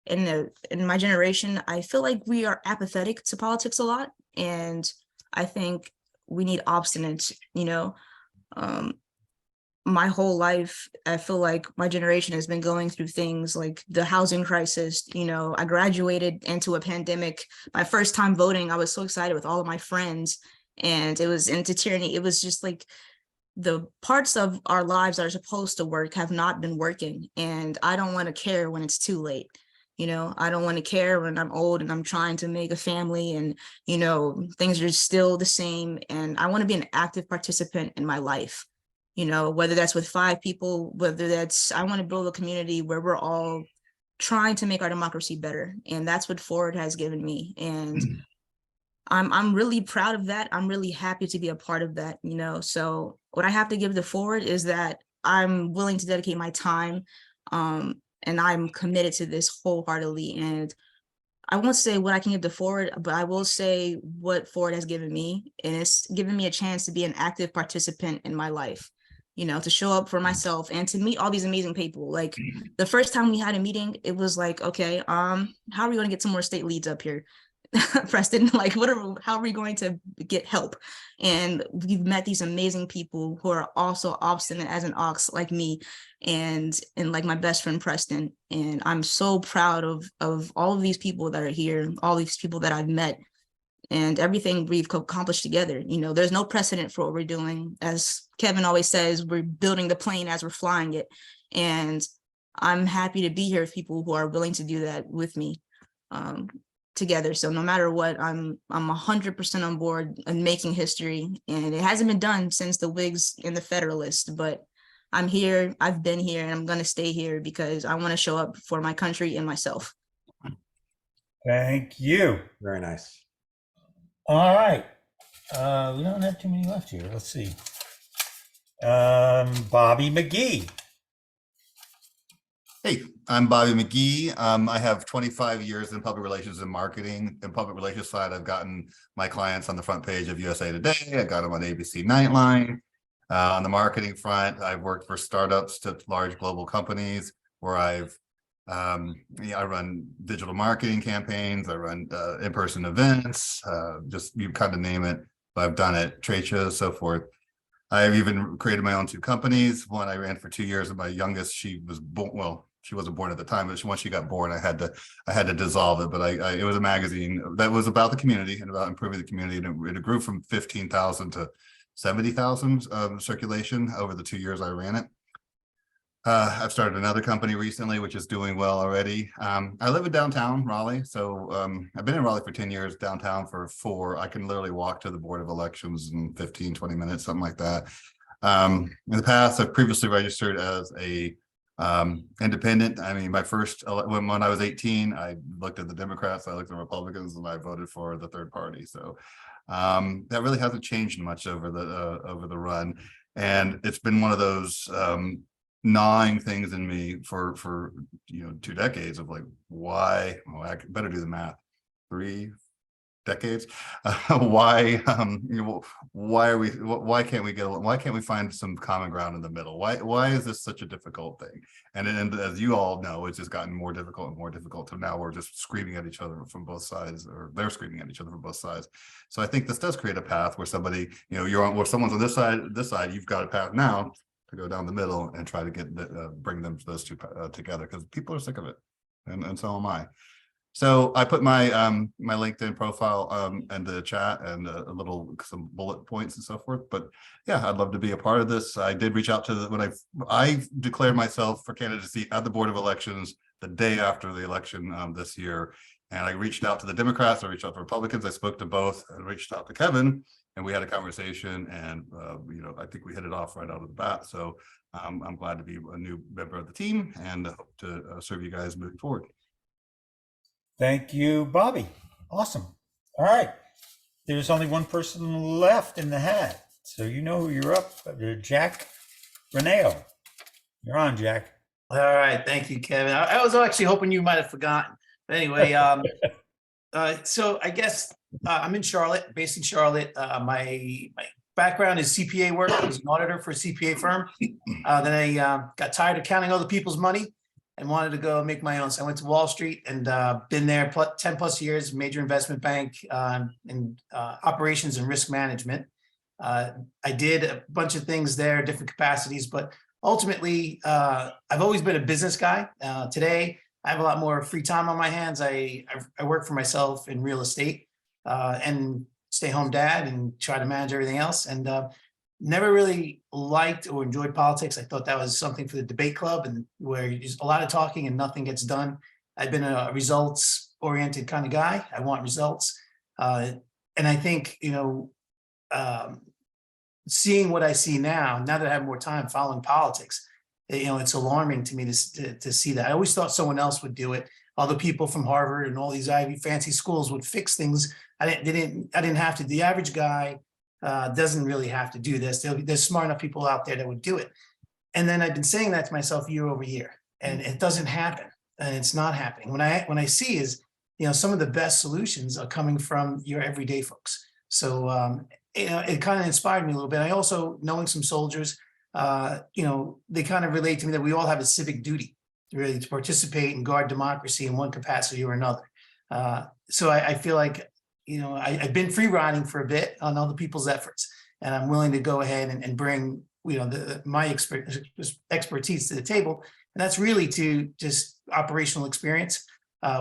in my generation, I feel like we are apathetic to politics a lot, and I think we need obstinate. You know, my whole life, I feel like my generation has been going through things like the housing crisis. You know, I graduated into a pandemic. My first time voting, I was so excited with all of my friends, and it was into tyranny. It was just like the parts of our lives that are supposed to work have not been working, and I don't want to care when it's too late. You know, I don't want to care when I'm old and I'm trying to make a family and, you know, things are still the same. And I want to be an active participant in my life, you know, whether that's with 5 people, whether that's, I want to build a community where we're all trying to make our democracy better. And that's what Forward has given me. And I'm really proud of that. I'm really happy to be a part of that, you know. So what I have to give to Forward is that I'm willing to dedicate my time, and I'm committed to this wholeheartedly. And I won't say what I can give to Forward, but I will say what Forward has given me. And it's given me a chance to be an active participant in my life, you know, to show up for myself and to meet all these amazing people. Like the first time we had a meeting, it was like, okay, how are we going to get some more state leads up here? Preston, like, how are we going to get help? And we've met these amazing people who are also obstinate as an ox like me, and like my best friend Preston. And I'm so proud of all of these people that are here, all these people that I've met, and everything we've accomplished together. You know, there's no precedent for what we're doing. As Kevin always says, we're building the plane as we're flying it. And I'm happy to be here with people who are willing to do that with me. together. So no matter what, I'm 100% on board and making history. And it hasn't been done since the Whigs and the Federalists, but I'm here, I've been here, and I'm going to stay here because I want to show up for my country and myself. Thank you. Very nice. All right. We don't have too many left here. Let's see. Bobby McGee. Hey, I'm Bobby McGee. I have 25 years in public relations and marketing. In public relations side, I've gotten my clients on the front page of USA Today. I got them on ABC Nightline. On the marketing front, I've worked for startups to large global companies where I run digital marketing campaigns. I run in-person events, just you kind of name it. But I've done it, trade shows, so forth. I've even created my own 2 companies. One I ran for 2 years, and my youngest, she was born, well, she wasn't born at the time, but once she got born, I had to dissolve it. But it was a magazine that was about the community and about improving the community, and it grew from 15,000 to 70,000 circulation over the 2 years I ran it. I've started another company recently, which is doing well already. I live in downtown Raleigh, so I've been in Raleigh for 10 years, downtown for 4. I can literally walk to the Board of Elections in 15, 20 minutes, something like that. In the past, I've previously registered as a independent. I mean, my first, when I was 18, I looked at the Democrats, I looked at the Republicans, and I voted for the third party. So that really hasn't changed much over the run. And it's been one of those gnawing things in me for 2 decades of like, why? Well, I better do the math. 3 decades. Why can't we find some common ground in the middle? Why is this such a difficult thing? And as you all know, it's just gotten more difficult and more difficult to now we're just screaming at each other from both sides, or they're screaming at each other from both sides. So I think this does create a path where somebody, where someone's on this side, you've got a path now to go down the middle and try to get bring them those 2 together, because people are sick of it, and so am I. So I put my my LinkedIn profile in the chat and some bullet points and so forth. But yeah, I'd love to be a part of this. I did reach out to when I declared myself for candidacy at the Board of Elections the day after the election this year, and I reached out to the Democrats. I reached out to Republicans. I spoke to both. I reached out to Kevin, and we had a conversation. And I think we hit it off right out of the bat. So I'm glad to be a new member of the team and hope to serve you guys moving forward. Thank you, Bobby. Awesome. All right. There's only one person left in the hat. So you know who you're up. Jack Reneo. You're on, Jack. All right. Thank you, Kevin. I was actually hoping you might have forgotten. But anyway, so I guess I'm in Charlotte, based in Charlotte. My background is CPA work. I was an auditor for a CPA firm. Then I got tired of counting other people's money and wanted to go make my own. So I went to Wall Street and been there 10 plus years, major investment bank in operations and risk management. I did a bunch of things there, different capacities, but ultimately I've always been a business guy. Today, I have a lot more free time on my hands. I work for myself in real estate and stay home dad and try to manage everything else. And never really liked or enjoyed politics. I thought that was something for the debate club, and where there's a lot of talking and nothing gets done. I've been a results oriented kind of guy. I want results. And I think, seeing what I see now that I have more time following politics, it's alarming to me to see that. I always thought someone else would do it. Other people from Harvard and all these Ivy fancy schools would fix things. I didn't have to. The average guy doesn't really have to do this. There's smart enough people out there that would do it. And then I've been saying that to myself year over year, and it doesn't happen, and it's not happening. When I see is, some of the best solutions are coming from your everyday folks. So, it kind of inspired me a little bit. I also, knowing some soldiers, they kind of relate to me that we all have a civic duty really to participate and guard democracy in one capacity or another. So I feel like, I've been free riding for a bit on other people's efforts, and I'm willing to go ahead and bring, my expertise to the table. And that's really to just operational experience.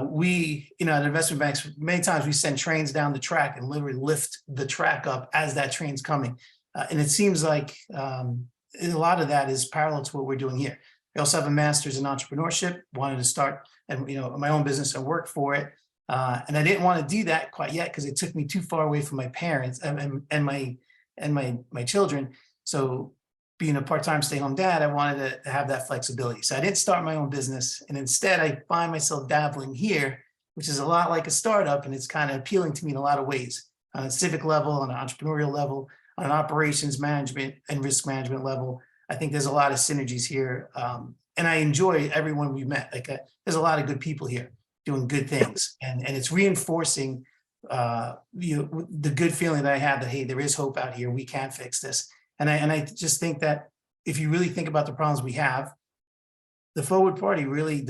We, at investment banks, many times we send trains down the track and literally lift the track up as that train's coming. And it seems like a lot of that is parallel to what we're doing here. I also have a master's in entrepreneurship, wanted to start my own business and work for it. And I didn't want to do that quite yet because it took me too far away from my parents and my children. So being a part-time stay-home dad, I wanted to have that flexibility. So I didn't start my own business. And instead I find myself dabbling here, which is a lot like a startup. And it's kind of appealing to me in a lot of ways, on a civic level, on an entrepreneurial level, on an operations management and risk management level. I think there's a lot of synergies here. And I enjoy everyone we met. Like there's a lot of good people here doing good things. And it's reinforcing the good feeling that I have that, hey, there is hope out here. We can fix this. And I just think that if you really think about the problems we have, the Forward Party really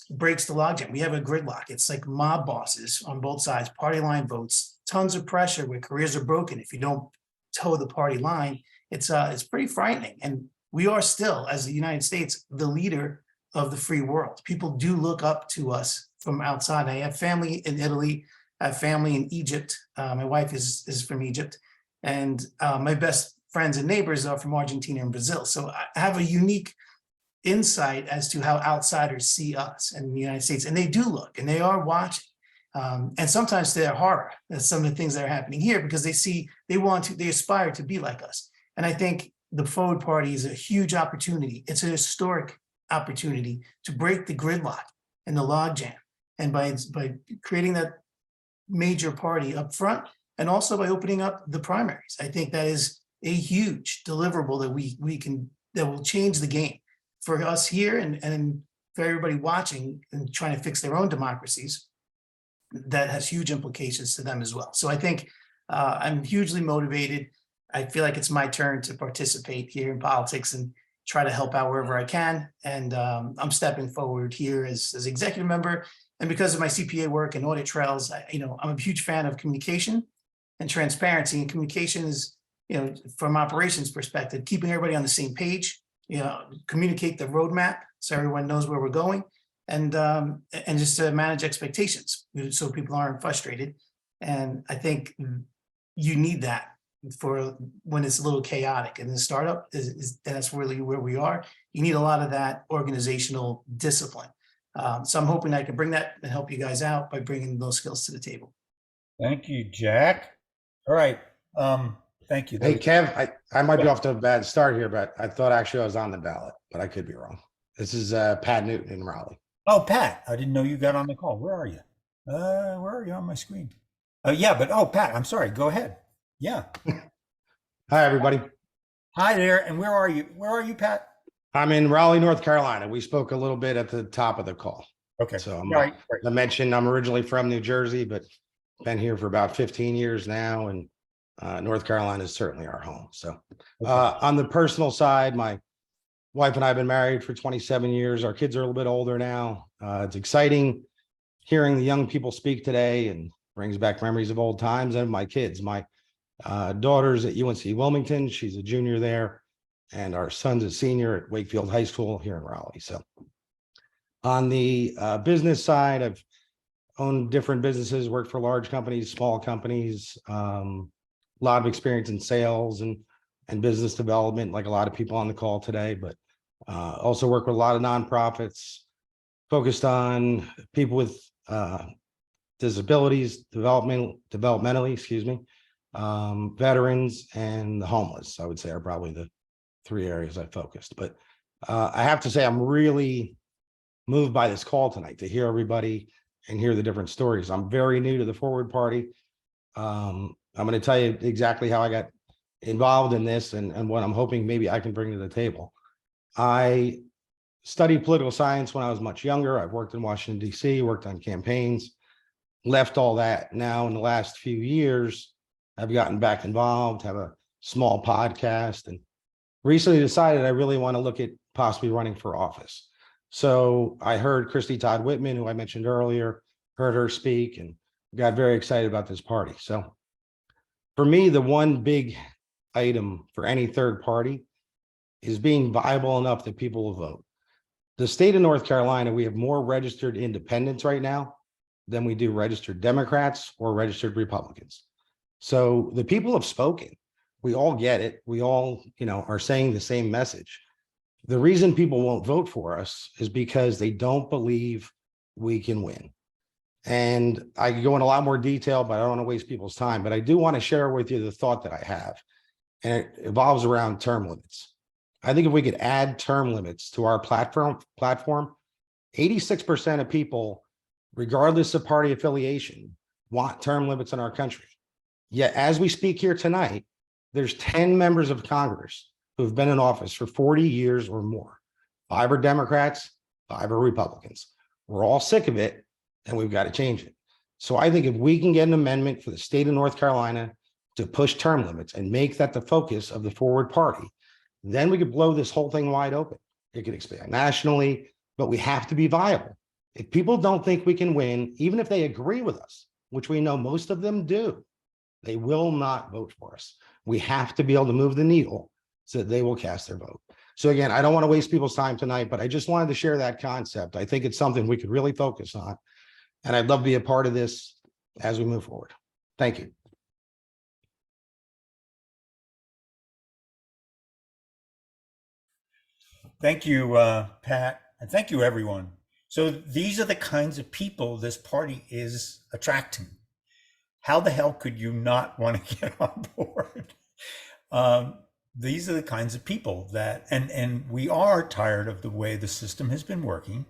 breaks the logjam. We have a gridlock. It's like mob bosses on both sides, party line votes, tons of pressure where careers are broken. If you don't toe the party line, it's pretty frightening. And we are still, as the United States, the leader of the free world. People do look up to us from outside. I have family in Italy. I have family in Egypt. My wife is from Egypt. And my best friends and neighbors are from Argentina and Brazil. So I have a unique insight as to how outsiders see us in the United States. And they do look, and they are watching. And sometimes they're horror at some of the things that are happening here because they aspire to be like us. And I think the Forward Party is a huge opportunity. It's a historic opportunity to break the gridlock and the logjam. And by creating that major party up front, and also by opening up the primaries, I think that is a huge deliverable that will change the game for us here and for everybody watching and trying to fix their own democracies. That has huge implications to them as well. So I think I'm hugely motivated. I feel like it's my turn to participate here in politics and try to help out wherever I can. And I'm stepping forward here as executive member. And because of my CPA work and audit trails, I'm a huge fan of communication and transparency. And communication is, from operations perspective, keeping everybody on the same page, communicate the roadmap so everyone knows where we're going, and just to manage expectations so people aren't frustrated. And I think you need that for when it's a little chaotic. And the startup that's really where we are. You need a lot of that organizational discipline. So I'm hoping I can bring that and help you guys out by bringing those skills to the table. Thank you, Jack. All right. Thank you. Hey, Kev, I might be off to a bad start here, but I thought actually I was on the ballot, but I could be wrong. This is Pat Newton in Raleigh. Oh, Pat, I didn't know you got on the call. Where are you? Where are you on my screen? Pat, I'm sorry. Go ahead. Yeah. Hi, everybody. Hi there. And where are you? Where are you, Pat? I'm in Raleigh, North Carolina. We spoke a little bit at the top of the call. Okay. So right. I mentioned I'm originally from New Jersey, but been here for about 15 years now. And North Carolina is certainly our home. So on the personal side, my wife and I have been married for 27 years. Our kids are a little bit older now. It's exciting hearing the young people speak today and brings back memories of old times. And my kids, my daughter's at UNC Wilmington. She's a junior there. And our son's a senior at Wakefield High School here in Raleigh. So on the business side, I've owned different businesses, worked for large companies, small companies, a lot of experience in sales and business development, like a lot of people on the call today, but also work with a lot of nonprofits focused on people with disabilities, developmentally, veterans and the homeless, I would say, are probably the three areas I focused. But I have to say, I'm really moved by this call tonight to hear everybody and hear the different stories. I'm very new to the Forward Party. I'm going to tell you exactly how I got involved in this and what I'm hoping maybe I can bring to the table. I studied political science when I was much younger. I've worked in Washington, D.C., worked on campaigns, left all that. Now in the last few years, I've gotten back involved, have a small podcast, and recently decided I really want to look at possibly running for office. So I heard Christy Todd Whitman, who I mentioned earlier, heard her speak and got very excited about this party. So for me, the one big item for any third party is being viable enough that people will vote. The state of North Carolina, we have more registered independents right now than we do registered Democrats or registered Republicans. So the people have spoken. We all get it. We all, are saying the same message. The reason people won't vote for us is because they don't believe we can win. And I could go in a lot more detail, but I don't want to waste people's time. But I do want to share with you the thought that I have, and it evolves around term limits. I think if we could add term limits to our platform, 86% of people, regardless of party affiliation, want term limits in our country. Yet, as we speak here tonight, there's 10 members of Congress who have been in office for 40 years or more. 5 are Democrats, 5 are Republicans. We're all sick of it, and we've got to change it. So I think if we can get an amendment for the state of North Carolina to push term limits and make that the focus of the forward party, then we could blow this whole thing wide open. It could expand nationally, but we have to be viable. If people don't think we can win, even if they agree with us, which we know most of them do, they will not vote for us. We have to be able to move the needle so that they will cast their vote. So again, I don't want to waste people's time tonight, but I just wanted to share that concept. I think it's something we could really focus on. And I'd love to be a part of this as we move forward. Thank you. Thank you, Pat, and thank you, everyone. So these are the kinds of people this party is attracting. How the hell could you not want to get on board? These are the kinds of people that, and we are tired of the way the system has been working,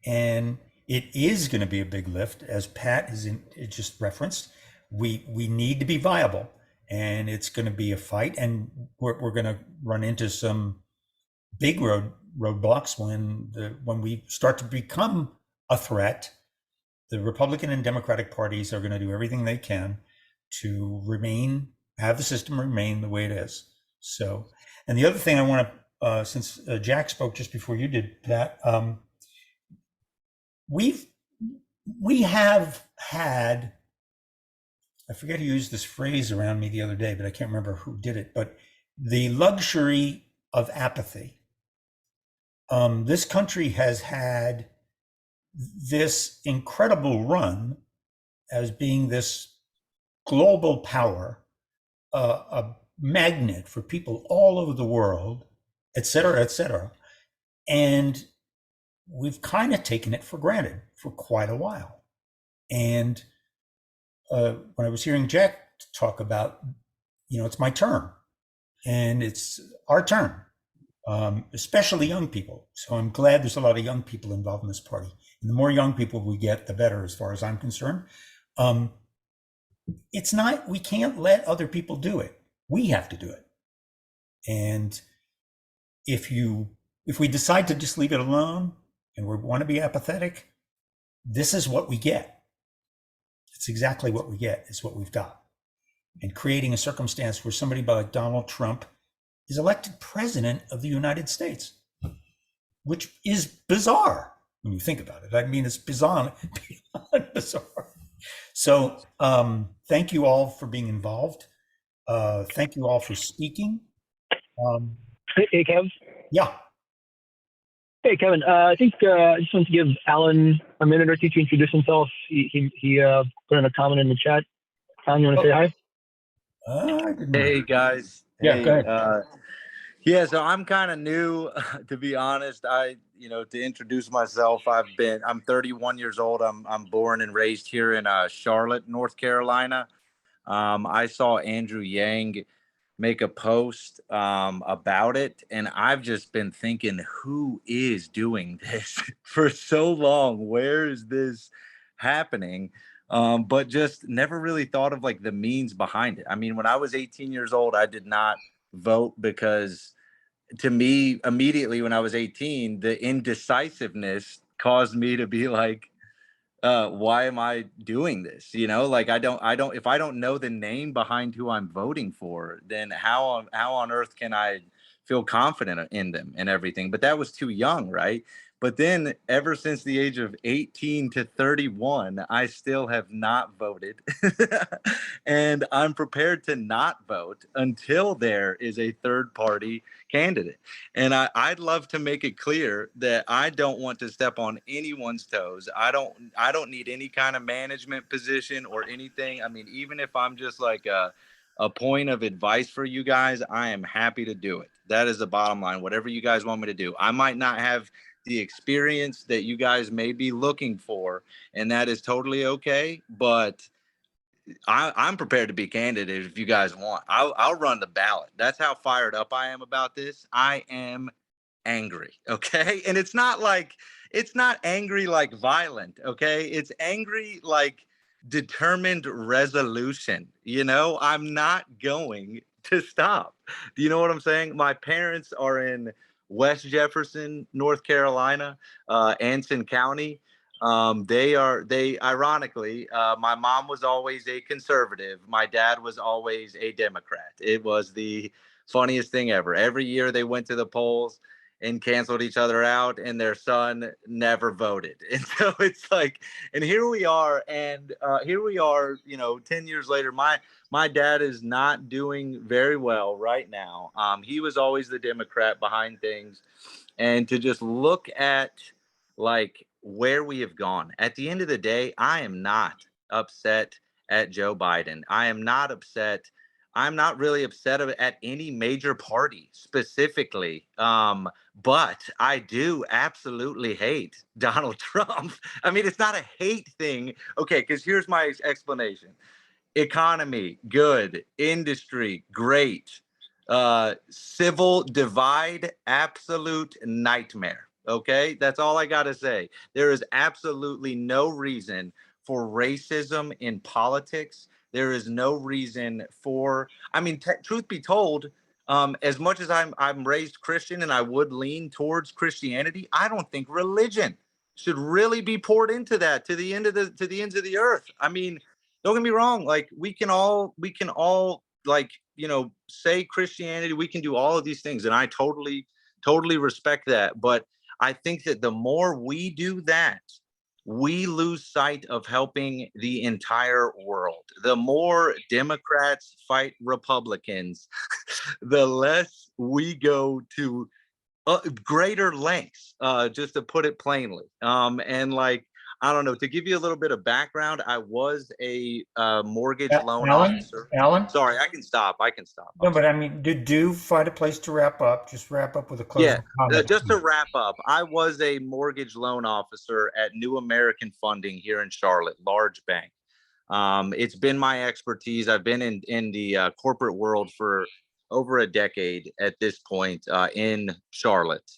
and it is going to be a big lift, as Pat has just referenced. We need to be viable, and it's going to be a fight, and we're going to run into some big roadblocks when we start to become a threat. The Republican and Democratic parties are going to do everything they can to have the system remain the way it is. So, and the other thing I want to, since Jack spoke just before you did, Pat, we have had, I forget who used this phrase around me the other day, but I can't remember who did it, but the luxury of apathy. This country has had this incredible run as being this global power, a magnet for people all over the world, et cetera, et cetera. And we've kind of taken it for granted for quite a while. And when I was hearing Jack talk about, it's my turn, and it's our turn, especially young people. So I'm glad there's a lot of young people involved in this party. And the more young people we get, the better, as far as I'm concerned. We can't let other people do it. We have to do it. And if we decide to just leave it alone and we want to be apathetic, this is what we get. It's exactly what we get, is what we've got. And creating a circumstance where somebody like Donald Trump is elected president of the United States, which is bizarre when you think about it. I mean, it's bizarre. So thank you all for being involved. Thank you all for speaking. Hey, Kev. Yeah. Hey, Kevin. I think I just want to give Alan a minute or two to introduce himself. He put in a comment in the chat. Alan, you want to say hi? Hey guys. Yeah, hey, go ahead. Yeah, so I'm kind of new, to be honest. To introduce myself, I'm 31 years old. I'm born and raised here in Charlotte, North Carolina. I saw Andrew Yang make a post about it, and I've just been thinking, who is doing this for so long? Where is this happening? But just never really thought of like the means behind it. I mean, when I was 18 years old, I did not vote because, to me, immediately when I was 18, the indecisiveness caused me to be like, why am I doing this? Like if I don't know the name behind who I'm voting for, then how on earth can I feel confident in them and everything? But that was too young, right? But then ever since the age of 18 to 31, I still have not voted. And I'm prepared to not vote until there is a third party candidate. And I'd love to make it clear that I don't want to step on anyone's toes. I don't need any kind of management position or anything. I mean, even if I'm just like a point of advice for you guys, I am happy to do it. That is the bottom line. Whatever you guys want me to do. I might not have the experience that you guys may be looking for, and that is totally okay. But I'm prepared to be candidate if you guys want. I'll run the ballot. That's how fired up I am about this. I am angry, okay? And it's not angry like violent, okay? It's angry like determined resolution. I'm not going to stop. Do you know what I'm saying? My parents are in West Jefferson, North Carolina, Anson County. Ironically, my mom was always a conservative. My dad was always a Democrat. It was the funniest thing ever. Every year they went to the polls and canceled each other out, and their son never voted. And so it's like, and here we are, 10 years later, my dad is not doing very well right now. He was always the Democrat behind things. And to just look at like where we have gone at the end of the day, I am not upset at Joe Biden. I am not upset. I'm not really upset at any major party specifically. But I do absolutely hate Donald Trump. I mean, it's not a hate thing. Okay, because here's my explanation. Economy, good. Industry, great. Civil divide, absolute nightmare. Okay, that's all I got to say. There is absolutely no reason for racism in politics. There is no reason for, I mean, truth be told, as much as I'm raised Christian and I would lean towards Christianity, I don't think religion should really be poured into that to the ends of the earth. I mean, don't get me wrong, like we can all like, say Christianity, we can do all of these things, and I totally respect that. But I think that the more we do that, we lose sight of helping the entire world. The more Democrats fight Republicans, the less we go to greater lengths, just to put it plainly. And like, I don't know, to give you a little bit of background, I was a mortgage loan officer. Alan? Sorry, I can stop. No, but I mean, do find a place to wrap up. Just wrap up with a closing comment. Just to wrap up, I was a mortgage loan officer at New American Funding here in Charlotte, large bank. It's been my expertise. I've been in the corporate world for over a decade at this point, in Charlotte.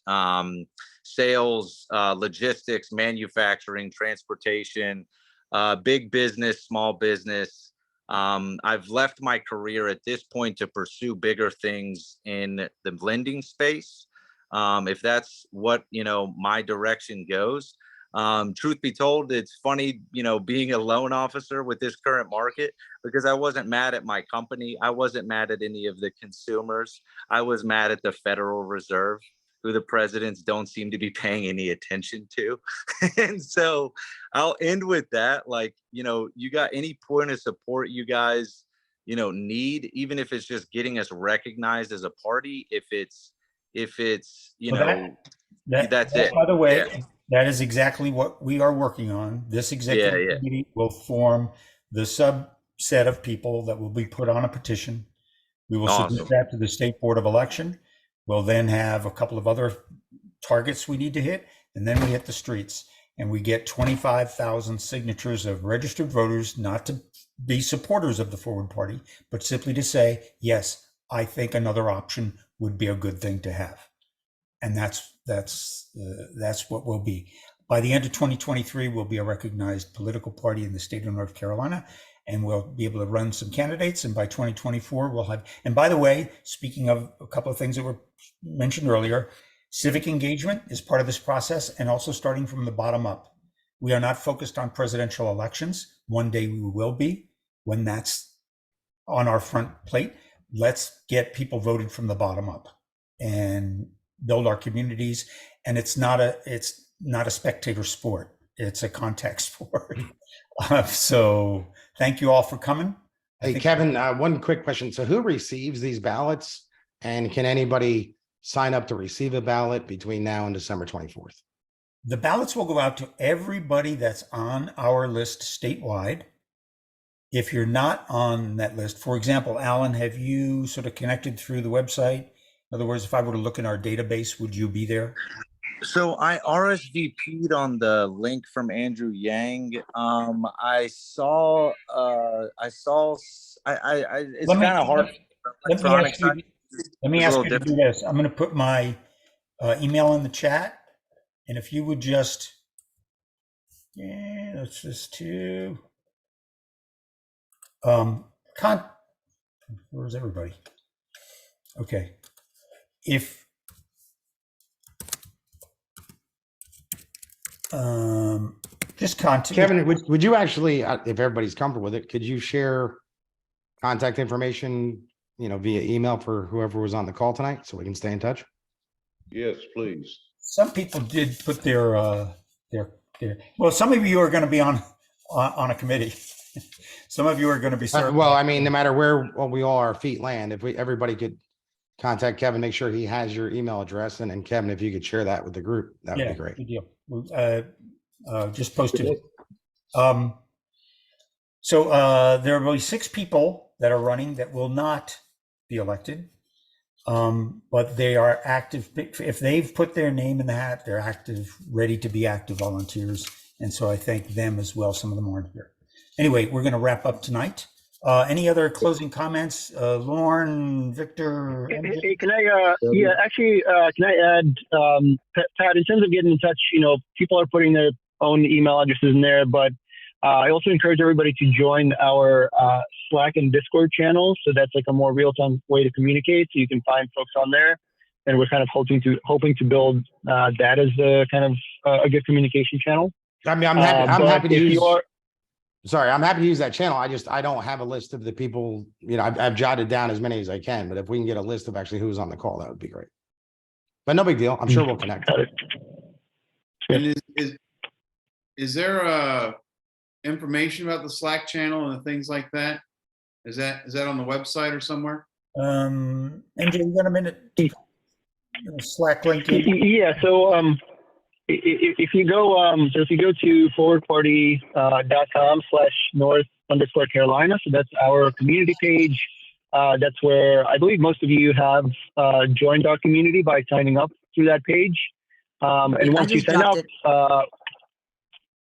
Sales, logistics, manufacturing, transportation, big business, small business. I've left my career at this point to pursue bigger things in the lending space. If that's what, my direction goes. Truth be told, it's funny, being a loan officer with this current market, because I wasn't mad at my company. I wasn't mad at any of the consumers. I was mad at the Federal Reserve, who the presidents don't seem to be paying any attention to. And so I'll end with that. Like, you got any point of support you guys, need, even if it's just getting us recognized as a party, if it's, that's it. By the way, that is exactly what we are working on. This executive committee will form the subset of people that will be put on a petition. We will submit that to the State Board of Election. We'll then have a couple of other targets we need to hit, and then we hit the streets, and we get 25,000 signatures of registered voters, not to be supporters of the Forward Party, but simply to say, yes, I think another option would be a good thing to have. And that's what we'll be. By the end of 2023, we'll be a recognized political party in the state of North Carolina, and we'll be able to run some candidates. And by 2024, we'll have, and by the way, speaking of a couple of things that were mentioned earlier, civic engagement is part of this process, and also starting from the bottom up. We are not focused on presidential elections. One day we will be, when that's on our front plate. Let's get people voted from the bottom up and build our communities. And it's not a spectator sport. It's a contact sport. So thank you all for coming. Hey, Kevin, one quick question. So who receives these ballots, and can anybody sign up to receive a ballot between now and December 24th? The ballots will go out to everybody that's on our list statewide. If you're not on that list, for example, Alan, have you sort of connected through the website? In other words, if I were to look in our database, would you be there? So I RSVP'd on the link from Andrew Yang. It's Let me kind of hard. let me Electronic ask you side let me is a ask little you to do different. this. I'm going to put my email in the chat, and if you would just that's just to con. Where's everybody? Okay, if just contact Kevin, would you actually, if everybody's comfortable with it, could you share contact information, via email for whoever was on the call tonight so we can stay in touch? Yes, please. Some people did put their well, some of you are going to be on a committee. Some of you are going to be serving. Well, I mean, no matter where we all our feet land, if everybody could contact Kevin, make sure he has your email address, and then Kevin, if you could share that with the group, that would be great. Good deal. Just posted it. So there will be 6 people that are running that will not be elected. But they are active. If they've put their name in the hat, they're active, ready to be active volunteers. And so I thank them as well. Some of them aren't here. Anyway, we're going to wrap up tonight. Any other closing comments? Lauren, Victor? Hey, can I, can I add, Pat, in terms of getting in touch, people are putting their own email addresses in there, but I also encourage everybody to join our Slack and Discord channels. So that's like a more real-time way to communicate. So you can find folks on there. And we're kind of hoping to build that as a kind of a good communication channel. I mean, I'm happy to use. Sorry, I'm happy to use that channel. I don't have a list of the people. I've jotted down as many as I can. But if we can get a list of actually who's on the call, that would be great. But no big deal. I'm sure we'll connect. And is there information about the Slack channel and things like that? Is that on the website or somewhere? MJ, you got a minute? Slack link. Yeah. So if you go to forwardparty.com/North_Carolina, so that's our community page. That's where I believe most of you have joined our community by signing up through that page. And once you sign up,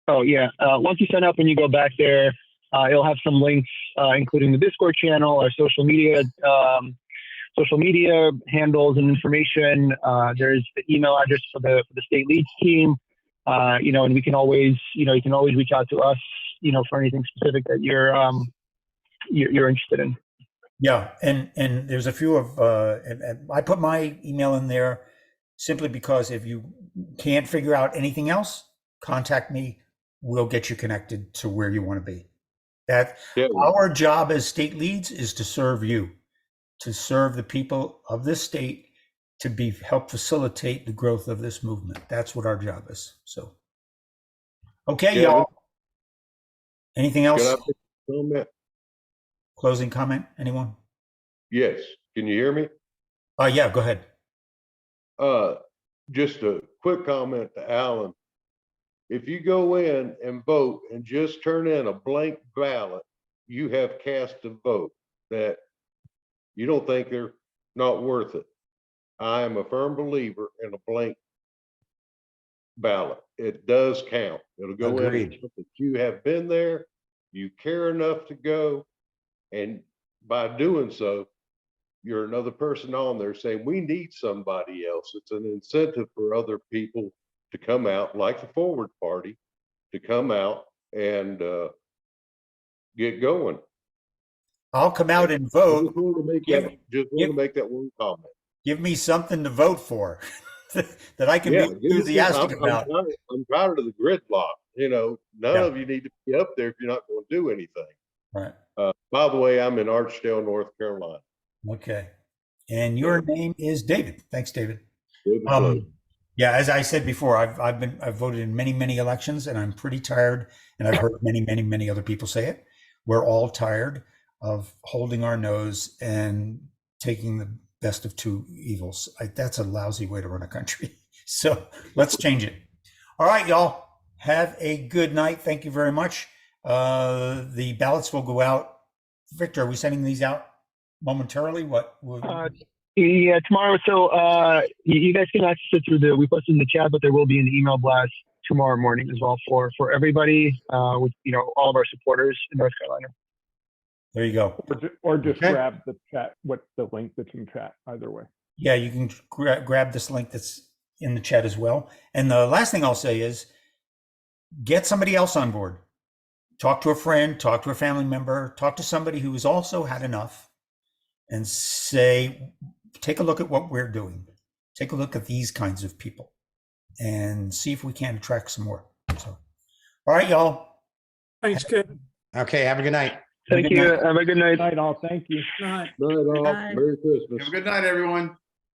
once you sign up and you go back there, it'll have some links, including the Discord channel, our social media handles and information. There's the email address for the state leads team, and we can always, you can always reach out to us, for anything specific that you're interested in. Yeah, and there's a few of, and I put my email in there simply because if you can't figure out anything else, contact me. We'll get you connected to where you want to be. Our job as state leads is to serve you, to serve the people of this state, to help facilitate the growth of this movement. That's what our job is. So, okay, y'all. Anything else? Closing comment? Anyone? Yes. Can you hear me? Yeah, go ahead. Just a quick comment to Alan. If you go in and vote and just turn in a blank ballot, you have cast a vote that you don't think they're not worth it. I am a firm believer in a blank ballot. It does count. It'll go Agreed. in that you have been there, you care enough to go, and by doing so, you're another person on there saying we need somebody else. It's an incentive for other people to come out, like the Forward Party, to come out and get going. I'll come out and vote. Just want to make that one comment. Give me something to vote for that I can be enthusiastic about. I'm tired of the gridlock. None of you need to be up there if you're not going to do anything. Right. By the way, I'm in Archdale, North Carolina. Okay. And your name is David. Thanks, David. Yeah, as I said before, I've voted in many elections, and I'm pretty tired. And I've heard many other people say it. We're all tired of holding our nose and taking the best of two evils. That's a lousy way to run a country. So let's change it. All right, y'all. Have a good night. Thank you very much. The ballots will go out. Victor, are we sending these out momentarily? Yeah, tomorrow. So you guys can access it through we posted in the chat, but there will be an email blast tomorrow morning as well for everybody, with all of our supporters in North Carolina. There you go. Or just Okay. grab the chat, what's the link that's in chat, either way. Yeah, you can grab this link that's in the chat as well. And the last thing I'll say is get somebody else on board. Talk to a friend, talk to a family member, talk to somebody who has also had enough and say, take a look at what we're doing. Take a look at these kinds of people and see if we can attract some more. So, all right, y'all. Thanks, Kevin. Okay, have a good night. Thank you. Have a good night. Night all, thank you. Night. Night all. Bye. Merry Christmas. Have a good night, everyone.